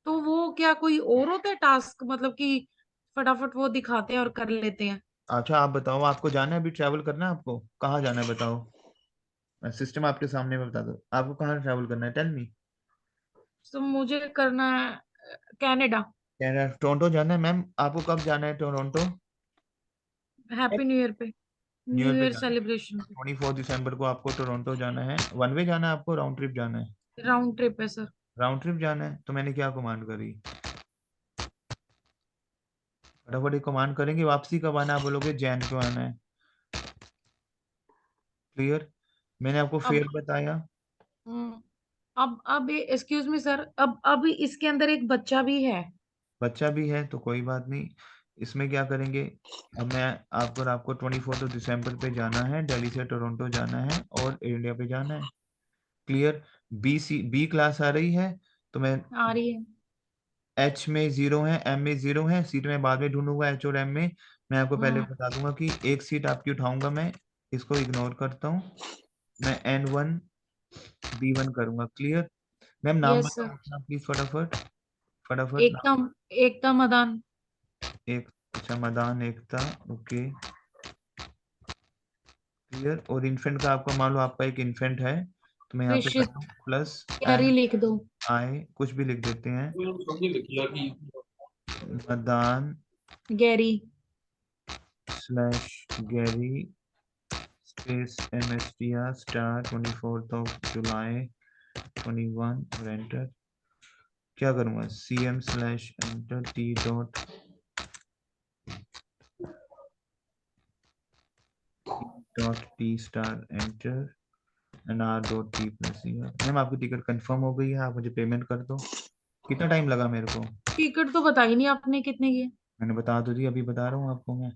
तो वो क्या कोई और होता है टास्क, मतलब कि फटाफट वो दिखाते हैं और कर लेते हैं? अच्छा आप बताओ, आपको जाना है, अभी ट्रैवल करना है आपको, कहाँ जाना है बताओ, मैं सिस्टम आपके सामने में बता दो, आपको कहाँ ट्रैवल करना है, टेल मी। तो मुझे करना है कनाडा। कनाडा, टोरंटो जाना है मैम, आपको कब जाना है टोरंटो? हैप्पी न्यू ईयर पे, न्यू न्यू ईयर पे ईयर जाना है, सेलिब्रेशन पे। 24 दिसंबर को आपको टोरंटो जाना है। वन वे जाना है आपको, राउंड ट्रिप जाना है? राउंड ट्रिप है सर। राउंड ट्रिप जाना है, तो मैंने क्या कमांड करी, फटाफट एक कमांड करेंगे। वापसी कब आना है, आप बोलोगे जैन को आना है। क्लियर, मैंने आपको अब फेयर बताया। हम्म, अब एक्सक्यूज मी सर, अब इसके अंदर एक बच्चा भी है। बच्चा भी है तो कोई बात नहीं, इसमें क्या करेंगे। अब मैं आपको 24 दिसंबर पे जाना है, दिल्ली से टोरंटो जाना है और एयर इंडिया पे जाना है। क्लियर, बी क्लास आ रही है, तो मैं आ रही है। एच में 0 है, एम में 0 है, सीट में बाद में ढूंढूंगा एच और एम में। मैं आपको पहले बता दूंगा कि एक सीट आपकी उठाऊंगा मैं, इसको इग्नोर करता हूँ, मैं N1 B1 करूंगा। क्लियर, मैम नाम यस बताओ सर। अपना प्लीज, फटाफट फटाफट एकता, नाम। एकता मदान। एक, अच्छा मदान एकता, ओके क्लियर। और इन्फेंट का आपका मान लो आपका एक इन्फेंट है, तो मैं यहाँ पे करता प्रेषित, हूँ प्लस कैरी एन लिख दो। आई, कुछ भी लिख देते हैं, समझ लिखिया कि Madan Gary. Slash Gary space MSTR star 24 जुलाई 21 और एंटर। क्या करूंगा, CM slash enter T dot T star enter and R dot T plus ma'am आपकी टिकट कंफर्म हो गई है, आप मुझे पेमेंट कर दो। कितना टाइम लगा मेरे को, टिकट तो बताई नहीं आपने कितने की है। मैंने बता तो दी, अभी बता रहा हूँ आपको मैं।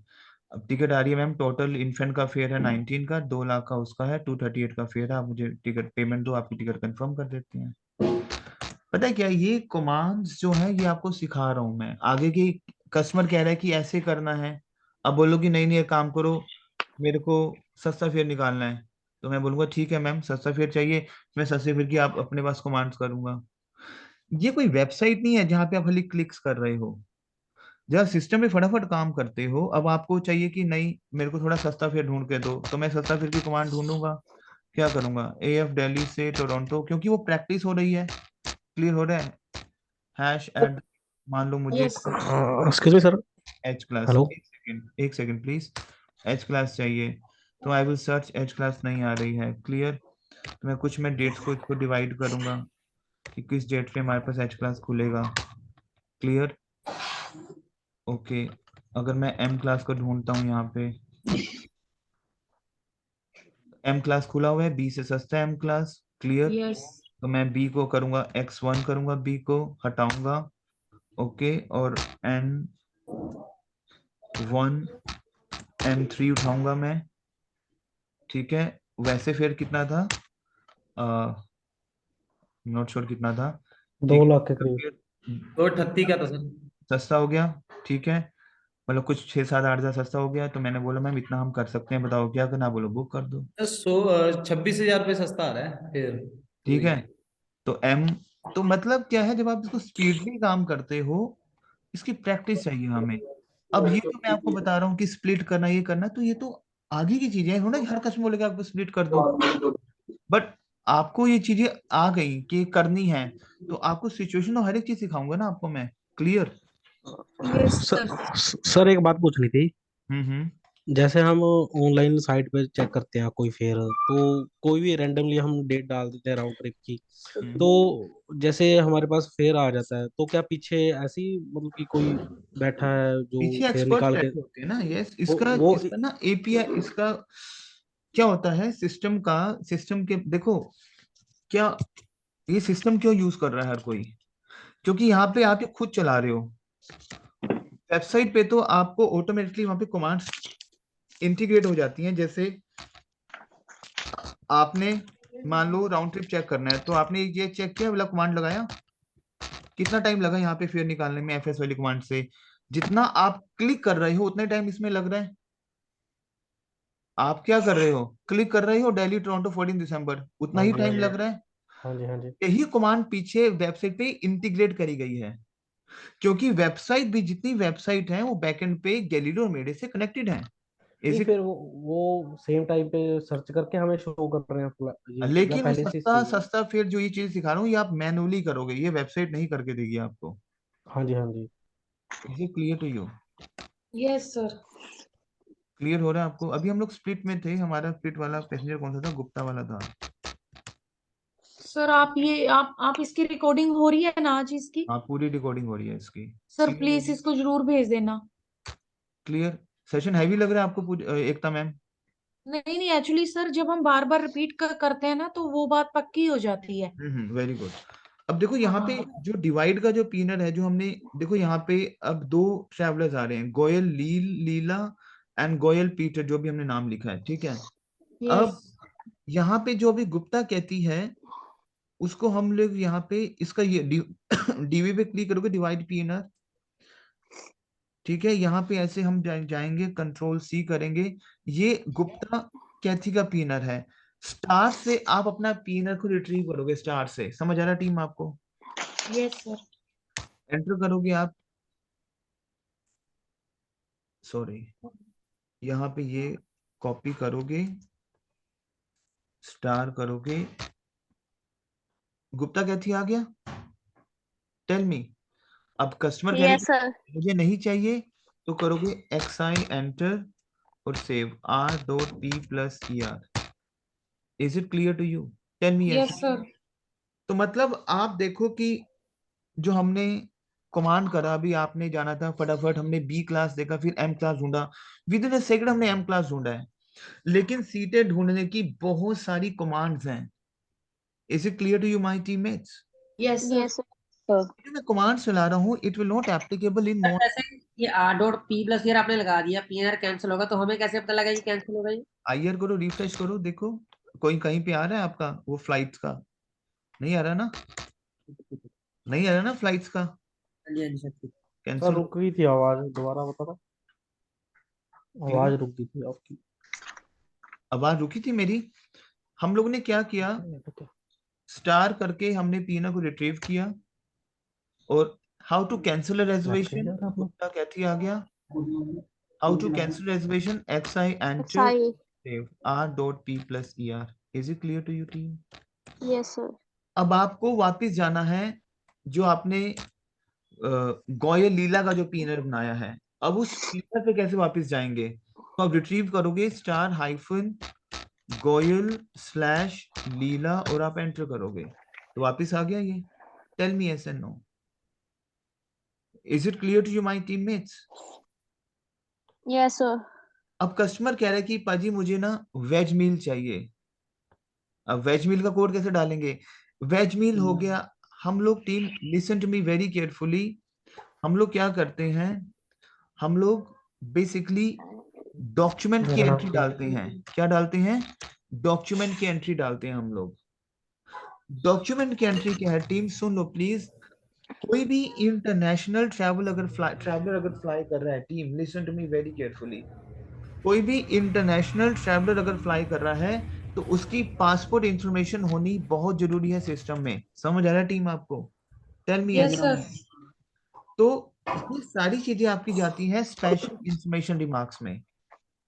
अब टिकट आ रही है मैम, टोटल इन्फेंट का फेयर है 19 का, 2 लाख का उसका है, 238 का फेयर है। आप मुझे टिकट पेमेंट दो, आपकी टिकट कंफर्म कर देते हैं। पता है क्या, ये कमांड्स जो है ये आपको सिखा रहा हूँ मैं, आगे की कस्टमर कह रहा है कि ऐसे करना है, अब बोलो कि नहीं नहीं एक काम करो, मेरे को सस्ता फेयर निकालना है, तो मैं बोलूंगा ठीक है मैम सस्ता फेयर चाहिए, मैं सस्ते फेयर की आप अपने पास कमांड्स करूंगा। ये कोई वेबसाइट नहीं है जहाँ पे आप खाली क्लिक्स कर रहे हो, जहाँ सिस्टम में फटाफट काम करते हो। अब आपको चाहिए कि नहीं मेरे को थोड़ा सस्ता फेयर ढूंढ के दो, तो मैं सस्ता फेयर की कमांड ढूंढूंगा। क्या करूंगा, AF दिल्ली से टोरंटो, क्योंकि वो प्रैक्टिस हो रही है। क्लियर हो रहा है, हैश एड, मान लो मुझे yes sir. Excuse me sir. H class, hello. एक सेकंड प्लीज, एच क्लास चाहिए, तो I will search, H class नहीं आ रही है। क्लियर, तो मैं कुछ मैं डेट्स को इसको डिवाइड करूंगा कि किस डेट पे हमारे पास एच क्लास खुलेगा। क्लियर, ओके, अगर मैं एम क्लास को ढूंढता हूँ यहाँ पे, एम क्लास खुला हुआ है, बी से सस्ता है एम क्लास। Clear, yes. तो मैं बी को करूंगा X1 करूंगा, बी को हटाऊंगा, ओके, और N1 M3 उठाऊंगा मैं। ठीक है, वैसे फिर कितना था, नॉट श्योर कितना था। ठीक 2 है, लाख के तो करीब। फिर तो 38 का था सर। सस्ता हो गया। ठीक है, मतलब कुछ 6 7 8 हज़ार सस्ता हो गया, तो मैंने बोला मैम इतना हम कर सकते हैं, बताओ क्या करना, बोलो बुक कर दो। 26,000 रुपये सस्ता आ रहा है फिर। ठीक वही। है, तो एम, तो मतलब क्या है, जब आप इसको स्पीडली काम करते हो, इसकी प्रैक्टिस चाहिए हमें। अब ये तो मैं आपको बता रहा हूँ कि स्प्लिट करना ये करना, तो ये तो आगे की चीजें हैं, थोड़ा हर कस्टमर बोलेगा आपको स्प्लिट कर दो, बट आपको ये चीजें आ गई कि करनी है, तो आपको सिचुएशन और हर एक चीज सिखाऊंगा ना आपको मैं। Clear, yes sir sir. Sir एक बात पूछनी थी। हम्म। जैसे हम ऑनलाइन साइट पे चेक करते हैं कोई फेयर, तो कोई भी रैंडमली हम डेट डाल देते हैं राउंड ट्रिप की, तो हम्म। जैसे हमारे पास फेयर आ जाता है, तो क्या पीछे ऐसी मतलब कि कोई बैठा है जो पीछे फेयर एक्सपर्ट्स निकाल के रहते होते हैं ना, यस, वो इसका ना API, इसका क्या होता है सिस्टम का, सिस्टम के देखो क्या, ये सिस्टम क्यों यूज कर रहा है हर कोई, क्योंकि यहाँ पे आप ये खुद चला रहे हो, वेबसाइट पे तो आपको ऑटोमेटिकली वहां पे कमांड्स इंटीग्रेट हो जाती हैं। जैसे आपने मान लो राउंड ट्रिप चेक करना है, तो आपने ये चेक किया वाला कमांड लगाया, कितना टाइम लगा यहाँ पे फेयर निकालने में FS वाली कमांड से, जितना आप क्लिक कर रहे हो उतना टाइम इसमें लग रहा है। आप क्या कर रहे हो, क्लिक कर रहे हो दिल्ली टोरंटो 14 दिसंबर, उतना हाँ ही जी, हाँ टाइम जी, लग रहा है। हाँ जी, हाँ जी। यही कमांड पीछे वेबसाइट पे इंटीग्रेट करी गई है, क्योंकि वेबसाइट भी, जितनी वेबसाइट है वो बैकएंड पे गैलीलियो और मेडे से कनेक्टेड है। इज नहीं इट? फिर वो सेम टाइम पे सर्च करके हमें शो कर रहे हैं ये, या लेकिन पहले से सस्ता चाहिए? सस्ता फिर जो ये चीज सिखा रहा हूँ ये आप मैनुअली करोगे, ये वेबसाइट नहीं करके देगी आपको। हाँ जी, हाँ जी। Is it clear to you? Yes sir. Clear हो रहा है आपको? अभी हम लोग स्प्लिट में थे, हमारा स्प्लिट वाला पैसेंजर कौन सा था? गुप्ता वाला था। सर आप ये आप इसकी रिकॉर्डिंग हो रही है ना आज इसकी? हाँ पूरी रिकॉर्डिंग हो रही है इसकी। सर क्लियर हो प्लीज गई? इसको जरूर भेज देना। क्लियर? सेशन हैवी लग रहा है आपको एकता मैम? नहीं नहीं, एक्चुअली सर जब हम बार बार रिपीट करते हैं ना तो वो बात पक्की हो जाती है। Very good. अब देखो यहाँ पे हाँ। जो डिवाइड का जो पीनर है जो हमने, देखो यहाँ पे अब दो ट्रैवलर्स आ रहे हैं, गोयल लीला एंड गोयल पीटर, जो भी हमने नाम लिखा है, ठीक है। अब यस। यहाँ पे जो अभी गुप्ता कहती है उसको हम लोग यहाँ पे इसका ये डीवी पे क्लिक करोगे, डिवाइड पीनर, ठीक है। यहाँ पे ऐसे हम जाएंगे, कंट्रोल सी करेंगे, ये गुप्ता कैथी का पीनर है। स्टार से आप अपना पीनर को रिट्रीव करोगे, स्टार से, समझ आ रहा टीम आपको? Yes sir. एंटर करोगे आप, सॉरी यहाँ पे ये कॉपी करोगे, स्टार करोगे, गुप्ता कैथी आ गया, टेल मी। अब कस्टमर कह रहे यस सर। मुझे नहीं चाहिए, तो करोगे XI एंटर और save R.P+ER। Is it clear to you? Tell me yes yes. Sir. तो मतलब आप देखो कि जो हमने कमांड करा, अभी आपने जाना था फटाफट, हमने बी क्लास देखा, फिर एम क्लास ढूंढा, विद इन अ सेकंड हमने एम क्लास ढूंढा है। लेकिन सीटें ढूंढने की बहुत सारी कमांड्स हैं। Is it clear to you my teammates? Yes sir. Yes sir. जो मैं कमांड चला रहा हूँ it will not applicable in sir non. जैसे ये R.P+ER आपने लगा दिया, PNR कैंसिल होगा तो हमें कैसे पता लगा ये कैंसिल होगा ये? आईआर करो, रिफ्रेश करो, देखो कोई कहीं पे आ रहा है आपका वो फ्लाइट्स का? नहीं आ रहा ना? नहीं आ रहा ना फ्लाइट्स का? हाँ जी, हाँ जी सर, ठीक। सर कैंसिल रुक गई थी आवाज, दोबारा बता। आवाज रुक गई थी आपकी। आवाज रुकी थी मेरी। हम लोग ने क्या किया, स्टार करके हमने पीना को रिट्रीव किया, और how to cancel a reservation, Gupta Kathy आ गया, how to cancel reservation, XI enter, साई। Save R.P+ER। Is it clear to you team? Yes sir. अब आपको वापस जाना है जो आपने गोयल लीला का जो पीनर बनाया है, अब उस पीनर पे कैसे वापस जाएंगे? तो आप रिट्रीव करोगे star hyphen Goyal slash Leela और आप एंटर करोगे, तो वापस आ गया ये। Tell me yes and no. Is it clear to you my teammates? Yes sir. अब कस्टमर कह रहा है कि पाजी मुझे ना वेज मील चाहिए। अब वेज मील का कोड कैसे डालेंगे? वेज मील हो गया, हम लोग team listen to me very carefully, हम लोग क्या करते हैं, हम लोग बेसिकली डॉक्यूमेंट की एंट्री डालते हैं। क्या डालते हैं? डॉक्यूमेंट की एंट्री डालते हैं हम लोग। डॉक्यूमेंट की एंट्री क्या है टीम, सुन लो प्लीज। कोई भी इंटरनेशनल ट्रैवलर अगर फ्लाई कर रहा है, team listen to me very carefully, कोई भी इंटरनेशनल ट्रैवलर अगर फ्लाई कर रहा है तो उसकी पासपोर्ट इंफॉर्मेशन होनी बहुत जरूरी है सिस्टम में। समझ आ रहा है टीम आपको? Tell me yes yes. Sir. तो ये सारी चीजें आपकी जाती हैं स्पेशल इंफॉर्मेशन रिमार्क्स में।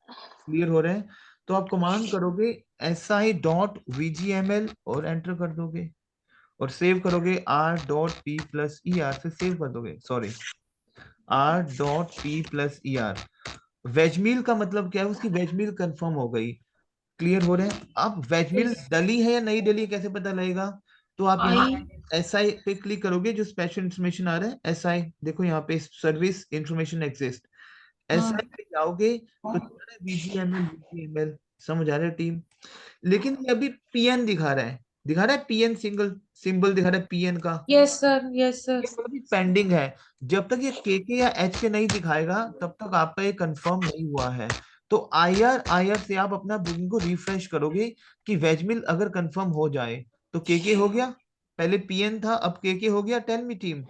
क्लियर हो रहे हैं? तो आप कमांड करोगे SI.VGML और एंटर कर दोगे, और सेव करोगे R.P+ER से सेव कर दोगे, सॉरी R.P+ER। वेजमील का मतलब क्या है, उसकी वेजमील कंफर्म हो गई। क्लियर हो रहे हैं? अब वेजमील डली है या नहीं डली कैसे पता लगेगा? तो आप यहाँ SI पे क्लिक करोगे, जो स्पेशल इंफॉर्मेशन आ रहा है SI, देखो यहाँ पे सर्विस इंफॉर्मेशन एग्जिस्ट, SI पे जाओगे तो VGML। समझ आ रहा है टीम? लेकिन ये अभी PN दिखा रहा है, दिखा रहा है PN सिंगल सिंबल दिखा रहा है PN का, यस सर। Yes sir. ये अभी पेंडिंग है। जब तक ये KK या HK नहीं दिखाएगा तब तक आपका ये कंफर्म नहीं हुआ है। तो IR से आप अपना बुकिंग को रिफ्रेश करोगे कि वेजमिल अगर कंफर्म हो जाए तो KK हो गया, पहले PN था अब KK हो गया। Tell me team,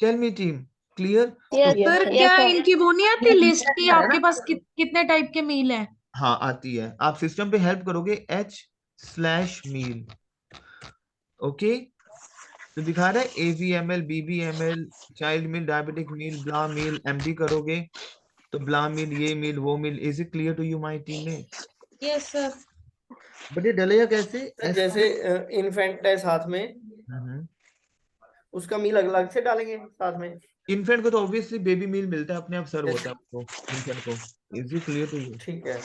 tell me team, clear? Sir yes क्या सर। इनकी वो नहीं आती लिस्ट की आपके पास कितने टाइप के मील है? हाँ आती है, आप सिस्टम पे हेल्प करोगे H/meal, ओके। तो दिखा रहा है AVML, BBML, child meal, diabetic meal, blah meal, MD करोगे, तो ब्ला मील, ये मील, वो meal. Is it clear to you my teammates? Yes sir. But ये डलेगा कैसे? जैसे इन्फेंट है साथ में, उसका मील अलग से डालेंगे साथ में। इन्फेंट को तो ऑब्वियसली बेबी मील मिलता है, अपने आप सर्व होता है उसको, इन्फेंट को। Is it clear to you? ठीक है,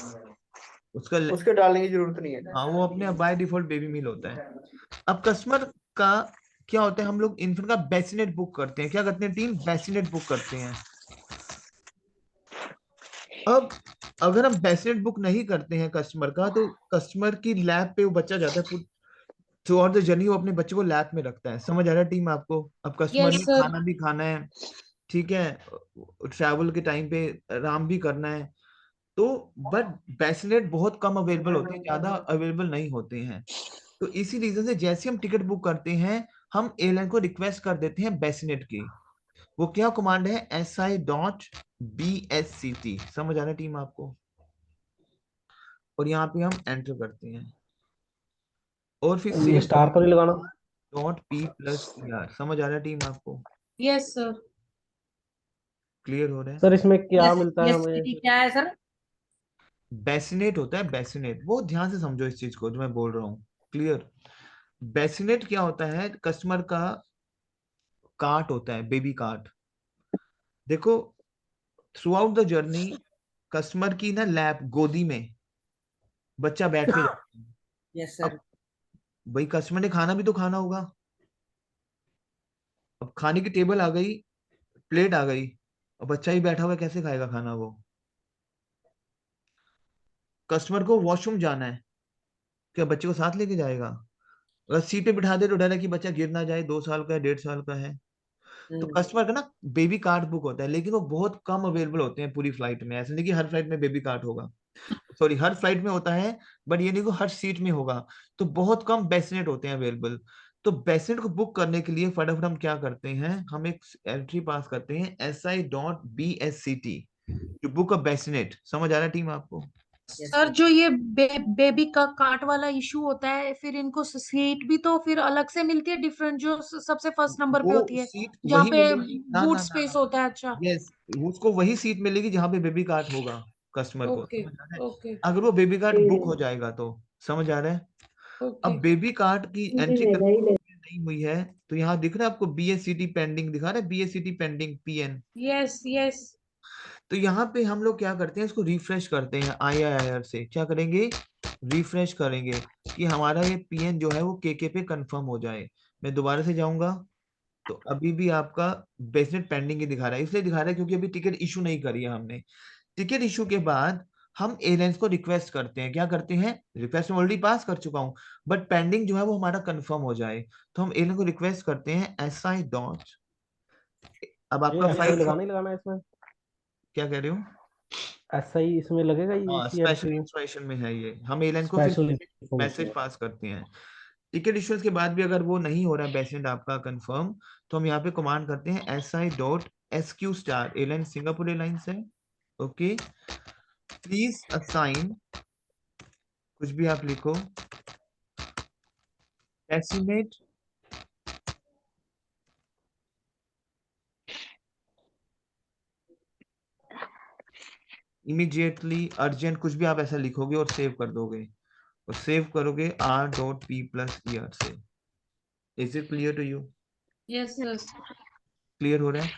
उसका उसके डालने की जरूरत नहीं है। हाँ, वो अपने आप बाय डिफॉल्ट बेबी मील होता है। अब कस्टमर का क्या होता है, हम लोग इन्फेंट का बेसिनेट बुक करते हैं। क्या करते हैं टीम? बेसिनेट बुक करते हैं। अब अगर हम बेसिनेट बुक नहीं करते हैं कस्टमर का, तो कस्टमर की लैब पे वो बच्चा जाता है, थ्रू आउट द जर्नी वो अपने बच्चे को लैब में रखता है। समझ आ रहा है टीम आपको? अब कस्टमर यस ने सर। खाना भी खाना है, ठीक है, ट्रैवल के टाइम पे आराम भी करना है, तो बट बेसिनेट बहुत कम अवेलेबल होते हैं, ज्यादा अवेलेबल नहीं होते हैं। तो इसी रीजन से जैसे हम टिकट बुक करते हैं, हम एयरलाइन को रिक्वेस्ट कर देते हैं बेसिनेट की। वो क्या कमांड है? SI.BSCT। समझ आ रहा है टीम आपको? और यहाँ पे हम एंटर करते हैं और फिर ये सेव स्टार तो नहीं लगाना? .P+ER। समझ आ रहा है टीम आपको? Yes sir. क्लियर हो रहा है? सर इसमें क्या यस मिलता है यस हमें? क्या है सर? बेसिनेट होता है, बेसिनेट। वो ध्यान से समझो इस चीज को जो मैं बोल रहा हूँ। क्लियर? बेसिनेट क्या होता है? कस्टमर का कार्ट होता है, बेबी कार्ट। देखो, through out the journey customer की ना लैब, गोदी में बच्चा बैठ के जाता है। यस अब सर। भाई कस्टमर ने खाना भी तो खाना होगा। अब खाने की टेबल आ गई, प्लेट आ गई, और बच्चा ही बैठा हुआ है, कैसे खाएगा खाना वो? कस्टमर को वॉशरूम जाना है, क्या बच्चे को साथ लेके जाएगा? अगर सीट पे बिठा दे तो डर है कि बच्चा गिर ना जाए, 2 साल का है, 1.5 साल का है। तो कस्टमर का ना बेबी कार्ट बुक होता है, लेकिन वो बहुत कम अवेलेबल होते हैं पूरी फ्लाइट में। ऐसा नहीं कि हर फ्लाइट में बेबी कार्ट होगा, सॉरी, हर फ्लाइट में होता है, बट ये नहीं कि हर सीट में होगा। तो बहुत कम बेसिनेट होते हैं अवेलेबल। तो बेसिनेट को बुक करने के लिए फटाफट हम क्या करते हैं, हम एक एंट्री पास करते हैं SI.BSCT to book a bassinet. समझ आ रहा है टीम आपको? सर जो ये बेबी का कार्ट वाला इशू होता है, फिर इनको सीट भी तो फिर अलग से मिलती है, डिफरेंट, जो सबसे फर्स्ट नंबर पे वो होती है, सीट जहाँ वही पे मिलेगी ना बूट ना ना स्पेस ना होता है। अच्छा। यस, उसको वही सीट मिलेगी जहाँ पे बेबी कार्ट होगा कस्टमर को। ओके। समझ आ रहा है? ओके। अगर वो बेबी कार्ट बुक हो जाएगा तो। समझ आ रहा है? ओके। अब बेबी कार्ट की एंट्री नहीं हुई है, तो यहाँ दिख रहा है आपको BSCT पेंडिंग दिखा रहा है, BSCT pending PN। Yes yes. तो यहाँ पे हम लोग क्या करते हैं, इसको रिफ्रेश करते हैं IIR से। क्या करेंगे? रिफ्रेश करेंगे कि हमारा ये PN जो है वो KK पे कंफर्म हो जाए। मैं दोबारा से जाऊंगा तो अभी भी आपका बेसिनेट पेंडिंग ही दिखा रहा है। इसलिए दिखा रहा है क्योंकि अभी टिकट इशू नहीं करी है हमने। टिकट इशू के बाद हम एयरलाइंस को रिक्वेस्ट करते हैं। क्या करते हैं? रिक्वेस्ट में ऑलरेडी पास कर चुका हूं, बट पेंडिंग जो है वो हमारा कंफर्म हो जाए, तो हम एयरलाइन को रिक्वेस्ट करते हैं SI डॉट। अब ये आपका SI फ्लाइट, लगाना ही लगाना है इसमें? क्या कह रहे हो? SI इसमें लगेगा ये, हाँ, इसी स्पेशल एंट्री में? इंस्ट्रक्शन में है ये। हम एयरलाइन को फिर स्पेशल मैसेज इन्फॉर्मेशन। पास करते हैं। टिकट इश्यूज के बाद भी अगर वो नहीं हो रहा है बेसिनेट आपका कंफर्म, तो हम यहाँ पे कमांड करते हैं SI.SQ star, airline Singapore airlines है, ओके, प्लीज असाइन, कुछ भी आप लिखो, डेसिनेट इमीडिएटली अर्जेंट, कुछ भी आप ऐसा लिखोगे और सेव कर दोगे, और सेव करोगे R.P+ER से। Is it clear to you? Yes sir. Clear हो रहा है?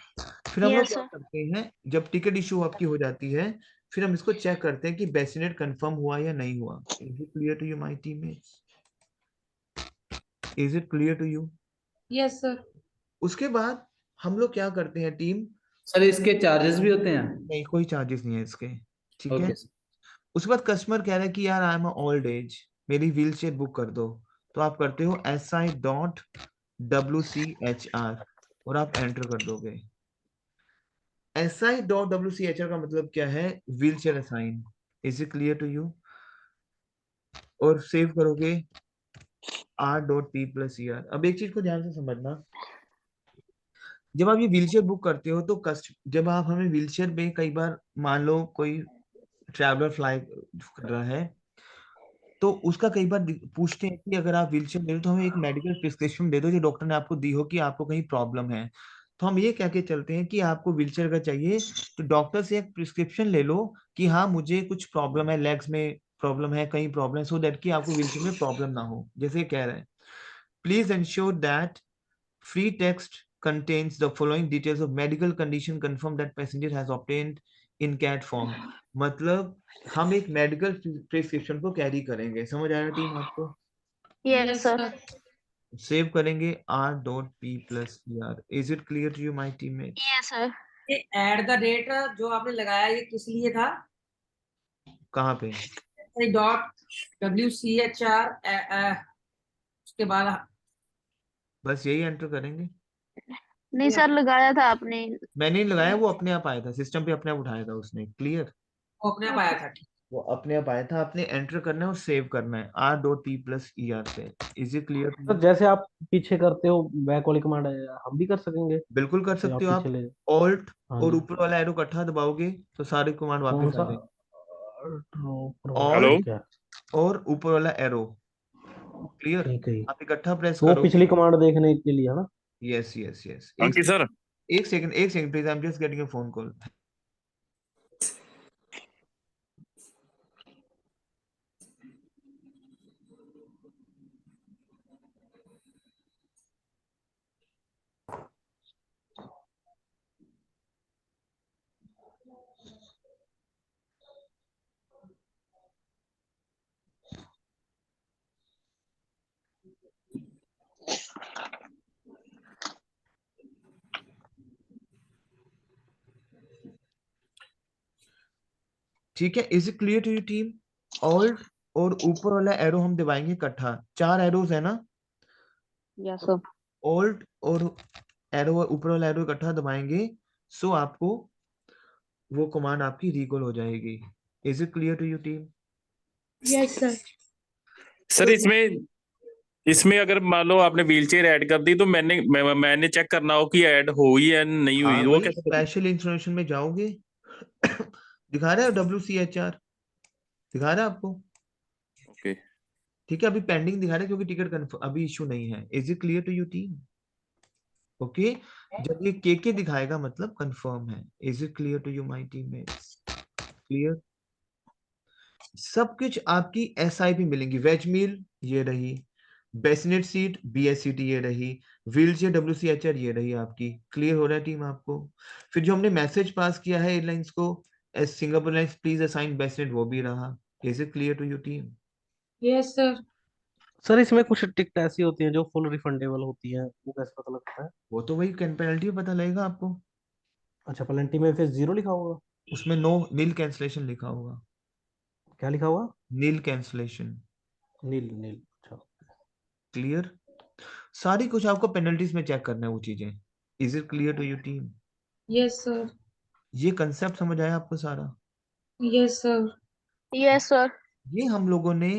फिर हम लोग यस क्या सर। करते हैं, जब टिकट इशू आपकी हो जाती है, फिर हम इसको चेक करते हैं कि बेसिनेट कंफर्म हुआ या नहीं हुआ। Is it clear to you my teammates? Is it clear to you? Yes sir. उसके बाद हम लोग क्या करते हैं टीम? सर इसके चार्जेस भी होते हैं? नहीं, कोई चार्जेस नहीं है इसके, ठीक है। Okay sir. उसके बाद कस्टमर कह रहा है कि यार आई एम ओल्ड एज, मेरी व्हील चेयर बुक कर दो, तो आप करते हो SI.WCHR और आप एंटर कर दोगे। SI.WCHR का मतलब क्या है? Wheelchair assign. Is it clear to you? और सेव करोगे R.P+ER। अब एक चीज को ध्यान से समझना, जब आप ये व्हीलचेयर बुक करते हो तो जब आप हमें व्हीलचेयर में, कई बार मान लो कोई ट्रैवलर फ्लाई कर रहा है, तो उसका कई बार पूछते हैं कि अगर आप व्हीलचेयर ले रहे हो तो हमें एक मेडिकल प्रिस्क्रिप्शन दे दो जो डॉक्टर ने आपको दी हो कि आपको कहीं प्रॉब्लम है। तो हम ये कह के चलते हैं कि आपको व्हीलचेयर का चाहिए तो डॉक्टर से एक प्रिस्क्रिप्शन ले लो कि हाँ मुझे कुछ प्रॉब्लम है, लेग्स में प्रॉब्लम है, कहीं प्रॉब्लम है, सो दैट कि आपको व्हीलचेयर में प्रॉब्लम ना हो। जैसे कह रहे हैं, please ensure that free text contains the following details of medical condition, confirm that passenger has obtained in cat form। मतलब हम एक मेडिकल प्रिस्क्रिप्शन को कैरी करेंगे। समझ आया टीम आपको? Yes sir. सेव करेंगे r.p+er। Is it clear to you my teammates? Yes sir. ये एट द रेट जो आपने लगाया ये किस लिए था? कहाँ पे? .wchr उसके बाद बस यही एंटर करेंगे। नहीं सर, लगाया था आपने। मैंने नहीं लगाया, वो अपने आप आया था, सिस्टम पे अपने आप उठाया था उसने। क्लियर? वो अपने आप आया था। ठीक। वो अपने आप आया था, आपने एंटर करना है और सेव करना है r.p+er पे। Is it clear? तो जैसे आप पीछे करते हो बैक वाली कमांड हम भी कर सकेंगे? बिल्कुल कर जैसे सकते आप हो। आप पीछे ले। ऑल्ट हाँ और जी। ऊपर वाला एरो इकट्ठा दबाओगे तो सारे कमांड कौन वापस सा? आ जाएंगे। हेलो। ऑल्ट ठीक है। और ऊपर वाला एरो। क्लियर? ठीक है। आप इकट्ठा प्रेस तो वो करो। पिछली कमांड देखने के लिए है ना? Yes yes yes. Ankit sir, एक second please, I am just getting a phone call. ठीक है, is it clear to you team? Alt और ऊपर वाला एरो हम दबाएंगे इकट्ठा। 4 एरोज है ना? Yes sir. ऑल्ट और एरो, ऊपर वाला एरो इकट्ठा दबाएंगे, सो आपको वो कमांड आपकी रिकॉल हो जाएगी। Is it clear to you team? Yes sir. Sir इसमें अगर मान लो आपने व्हीलचेयर ऐड कर दी तो मैंने चेक करना हो कि ऐड हुई है नहीं हुई, हाँ, वो वही कैसे करूं? स्पेशल इंफॉर्मेशन में जाओगे। दिखा रहा है WCHR, दिखा रहा है आपको? ओके। ठीक है, अभी पेंडिंग दिखा रहा है क्योंकि टिकट कन्फर्म अभी इशू नहीं है। Is it clear to you team? Okay, जब ये के दिखाएगा मतलब कंफर्म है। Is it clear to you my teammates? Clear? सब कुछ आपकी SIP मिलेंगी। वेज मील ये रही, बेसिनेट सीट BSCT ये रही, व्हीलचेयर WCHR ये रही आपकी। क्लियर हो रहा है टीम आपको? फिर जो हमने मैसेज पास किया है एयरलाइंस को, S Singapore airlines please assign bassinet, वो भी रहा। Is it clear to you team? Yes sir. Sir इसमें कुछ टिकट ऐसी होती हैं जो फुल रिफंडेबल होती हैं, वो कैसे पता लगता है? वो तो वही पेनल्टी पता लगेगा आपको। अच्छा, पेनल्टी में फिर 0 लिखा होगा? उसमें नो नील कैंसलेशन लिखा होगा। क्या लिखा हुआ? नील कैंसलेशन। नील नील। अच्छा। क्लियर? सारी कुछ आपको पेनल्टीज में चेक करना है वो चीजें। Is it clear to you team? Yes sir. ये कंसेप्ट समझ आया आपको सारा? Yes sir. Yes sir. ये हम लोगों ने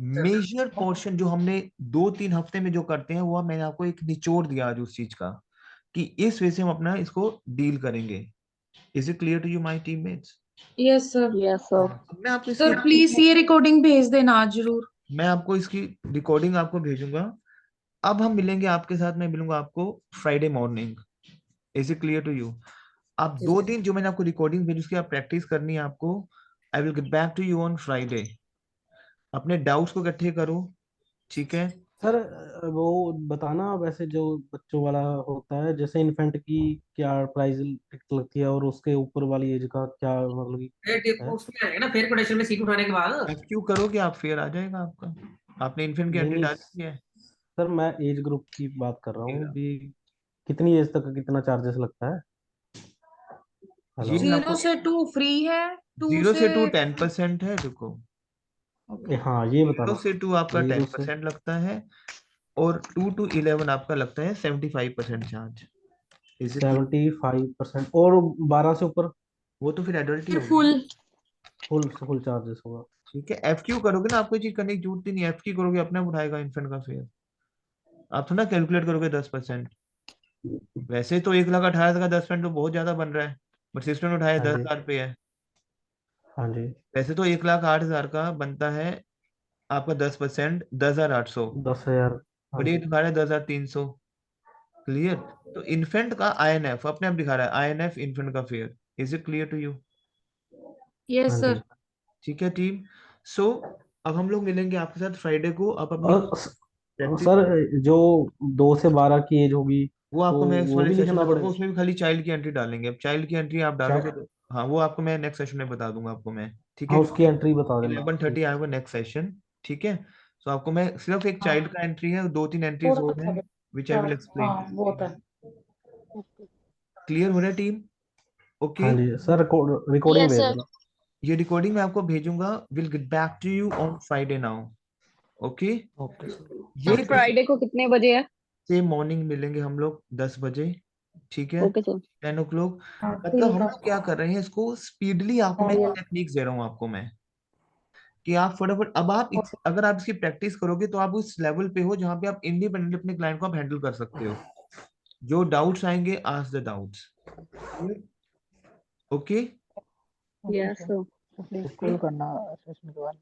मेजर पोर्शन जो हमने 2-3 हफ्ते में जो करते हैं वो मैंने आपको एक निचोड़ दिया आज उस चीज का कि इस वजह से हम अपना इसको डील करेंगे। Is it clear to you my teammates? Yes sir. Yes sir. मैं आपको सर इसकी प्लीज ये रिकॉर्डिंग भेज देना आज जरूर। मैं आपको इसकी रिकॉर्डिंग आपको भेजूंगा। अब हम मिलेंगे आपके साथ, मैं मिलूंगा आपको Friday morning. Is it clear to you? आप 2 दिन जो मैंने आपको रिकॉर्डिंग भेजी उसकी आप प्रैक्टिस करनी है आपको। I will get back to you on Friday. अपने डाउट्स को इकट्ठे करो, ठीक है? सर वो बताना वैसे जो बच्चों वाला होता है, जैसे इन्फेंट की क्या प्राइस टिकट लगती है और उसके ऊपर वाली एज का क्या मतलब कि है? उसमें आएगा ना फेयर कंडीशन में सीट उठाने के बाद। FQ करोगे आप, फेयर आ जाएगा आपका। आपने इन्फिन की नहीं एंट्री नहीं डाल दी है? सर, मैं एज ग्रुप की बात कर रहा हूँ भी, कितनी एज तक कितना चार्जेस लगता है? हेलो। ये आपको 0 से 2 फ्री है, 2 0 से से 2 10% है। देखो, हाँ ये 0 बताना। से 2 आपका 0 से 10% लगता है और 2 to 11 आपका लगता है 75% चार्ज। Is it? 75% और 12 से ऊपर वो तो फिर एडल्ट ही होगा। फुल। फुल चार्जेस होगा। ठीक है, FQ करोगे ना, आपको ये चीज करने की जरूरत ही नहीं है। FQ करोगे अपने आप उठाएगा इन्फेंट का फेयर। आप थोड़ा कैलकुलेट करोगे 10%। वैसे तो 1,18,000 का 10% तो बहुत ज्यादा बन रहा है, बट सिस्टम ने उठाया हाँ जी। 10,000 पे है। हाँ जी। वैसे तो 1,08,000 का बनता है आपका 10%, 10,800। 10,000। हाँ बट ये जी। दिखा रहा है 10,300। क्लियर। तो इन्फेंट का INF अपने आप दिखा रहा है, INF इन्फेंट का fare. Is it clear to you? Yes हाँ सर। जी। ठीक है टीम। सो अब हम लोग मिलेंगे आपके साथ फ्राइडे को। आप अपनी और प्रैक्टिस, सर जो 2 से 12 की एज होगी वो तो आपको मैं इस वो वाले भी सेशन लिखना में बताऊंगा, पड़ेगा? उसमें भी खाली चाइल्ड की एंट्री डालेंगे। अब चाइल्ड की एंट्री आप डालोगे तो हाँ, वो आपको मैं नेक्स्ट सेशन में बता दूंगा आपको मैं, ठीक है, हाँ, उसकी क्योंकि एंट्री बता देना। 11:30 आएगा नेक्स्ट सेशन, ठीक है। तो आपको मैं सिर्फ एक चाइल्ड का एंट्री है, 2-3 एंट्रीज थोड़ा और सा हैं विच आई विल एक्सप्लेन। हाँ बहुत है। क्लियर हो रहा है टीम? ओके। हाँ जी सर, रिकॉर्डिंग यस भेज सर। देना। ये रिकॉर्डिंग मैं आपको भेजूंगा, will get back to you on Friday now. Okay. Okay sir. ये तो फ्राइडे को कितने बजे है? से मॉर्निंग मिलेंगे हम लोग 10 बजे, ठीक है, ओके सर। 10 o'clock। हाँ मतलब ठीक हम है। लोग क्या कर रहे हैं, इसको स्पीडली आपको मैं टेक्निक्स दे रहा हूँ आपको मैं, कि आप फटाफट, अब आप अगर आप इसकी प्रैक्टिस करोगे तो आप उस लेवल पे हो जहाँ पे आप इंडिपेंडेंटली अपने क्लाइंट को आप हैंडल कर सकते हो। जो डाउट्स आएंगे, ask the doubts. Okay. Yes sir. Please call करना सेशन के बाद।